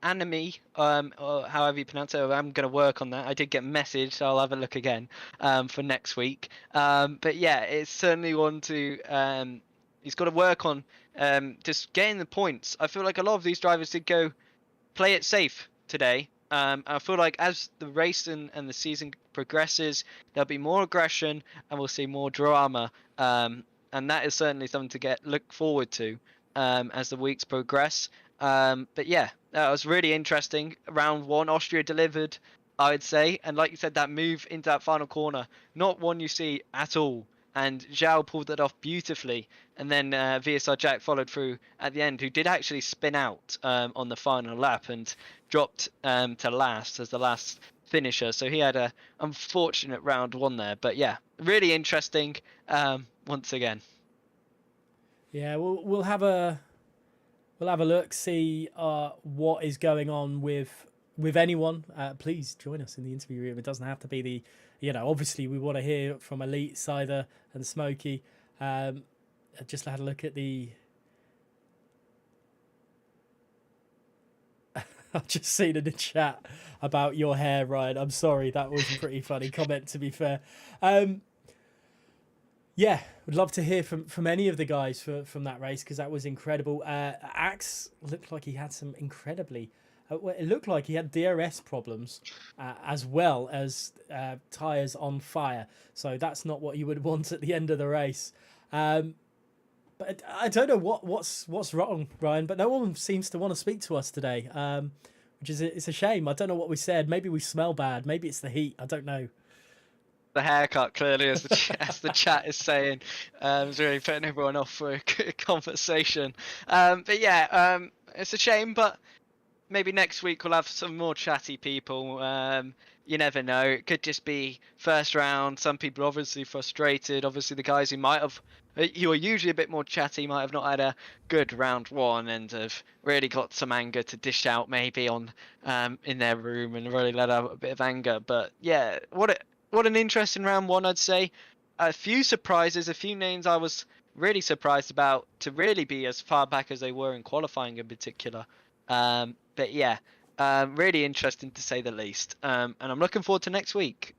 Anime, or however you pronounce it. I'm going to work on that. I did get a message, so I'll have a look again for next week. But yeah, it's certainly one to. He's got to work on just getting the points. I feel like a lot of these drivers did go play it safe today. I feel like as the race and the season progresses, there'll be more aggression and we'll see more drama. And that is certainly something to look forward to as the weeks progress. But yeah, that was really interesting. Round one, Austria delivered, I would say. And like you said, that move into that final corner, not one you see at all. And Zhao pulled that off beautifully. And then VSR Jack followed through at the end, who did actually spin out on the final lap and dropped to last as the last finisher. So he had a unfortunate round one there. But yeah, really interesting once again. Yeah, we'll have a look, see what is going on with anyone. Please join us in the interview room. It doesn't have to be obviously we want to hear from Elite, Cider and Smokey. I just had a look at I've just seen in the chat about your hair, Ryan. I'm sorry, that was a pretty funny comment, to be fair. Yeah, would love to hear from any of the guys from that race, because that was incredible. Axe looked like he had some incredibly... it looked like he had DRS problems as well as tyres on fire. So that's not what you would want at the end of the race. But I don't know what's wrong, Ryan, but no one seems to want to speak to us today, which is it's a shame. I don't know what we said. Maybe we smell bad. Maybe it's the heat. I don't know. The haircut, clearly, as the chat is saying, is really putting everyone off for a conversation. But yeah, it's a shame, but maybe next week we'll have some more chatty people. You never know. It could just be first round. Some people are obviously frustrated. Obviously, the guys who are usually a bit more chatty might have not had a good round one and have really got some anger to dish out maybe on in their room and really let out a bit of anger. But yeah, what an interesting round one, I'd say. A few surprises, a few names I was really surprised about to really be as far back as they were in qualifying in particular. But yeah, really interesting to say the least. And I'm looking forward to next week.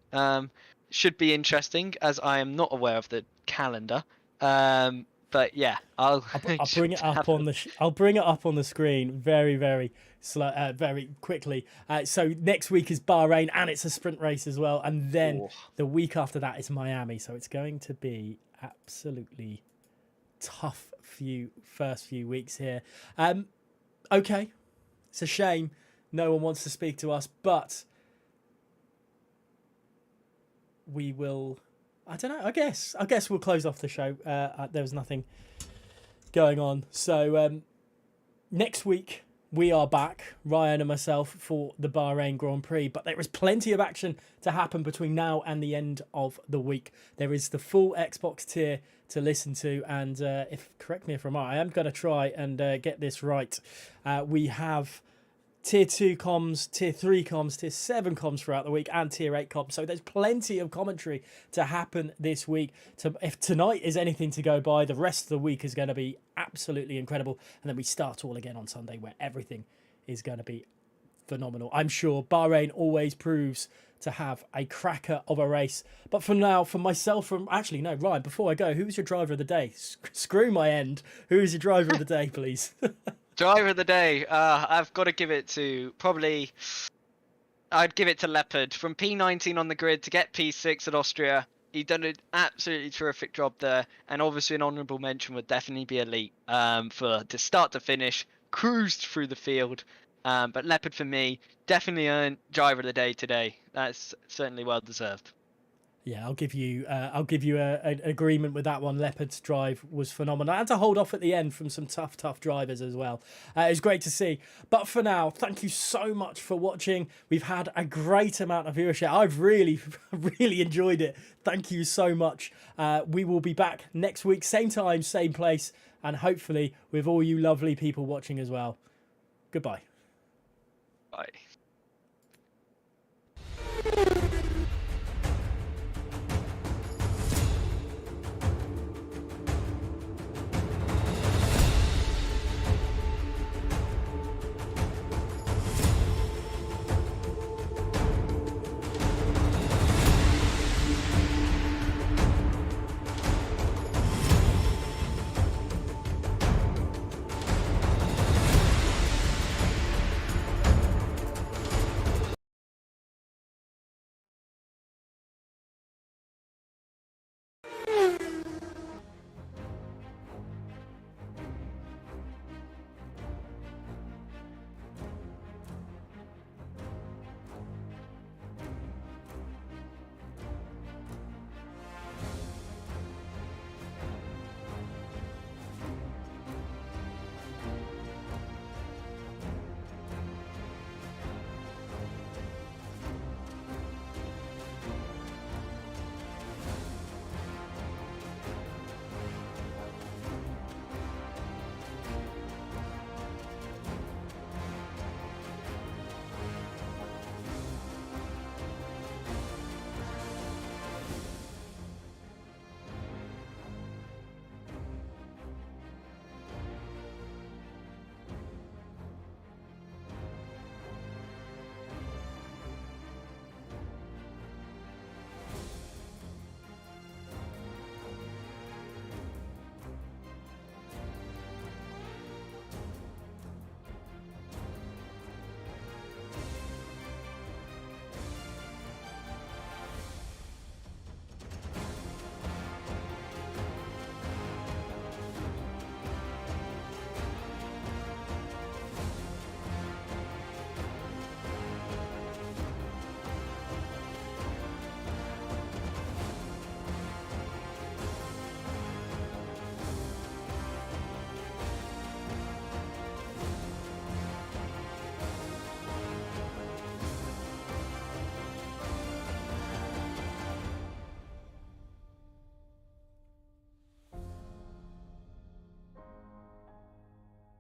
Should be interesting as I am not aware of the calendar. But yeah, I'll bring it up on the I'll bring it up on the screen very, very slow, very quickly. So next week is Bahrain, and it's a sprint race as well. And then the week after that is Miami. So it's going to be absolutely tough first few weeks here. Okay, it's a shame no one wants to speak to us, but we will. I don't know. I guess we'll close off the show. There was nothing going on. So next week we are back, Ryan and myself, for the Bahrain Grand Prix. But there is plenty of action to happen between now and the end of the week. There is the full Xbox tier to listen to, and correct me if I'm wrong, I am going to try and get this right. We have Tier 2 comms, Tier 3 comms, Tier 7 comms throughout the week, and Tier 8 comms. So there's plenty of commentary to happen this week. If tonight is anything to go by, the rest of the week is going to be absolutely incredible. And then we start all again on Sunday, where everything is going to be phenomenal. I'm sure Bahrain always proves to have a cracker of a race. But for now, for myself, Ryan, before I go, who's your driver of the day? Screw my end. Who is your driver of the day, please? Driver of the day, I've got to give it to I'd give it to Leopard. From P19 on the grid to get P6 at Austria, he done an absolutely terrific job there, and obviously an honourable mention would definitely be Elite for to start to finish, cruised through the field. But Leopard for me definitely earned driver of the day today. That's certainly well deserved. Yeah, I'll give you an agreement with that one. Leopard's drive was phenomenal. I had to hold off at the end from some tough drivers as well. It was great to see. But for now, thank you so much for watching. We've had a great amount of viewership. I've really, really enjoyed it. Thank you so much. We will be back next week, same time, same place, and hopefully with all you lovely people watching as well. Goodbye. Bye.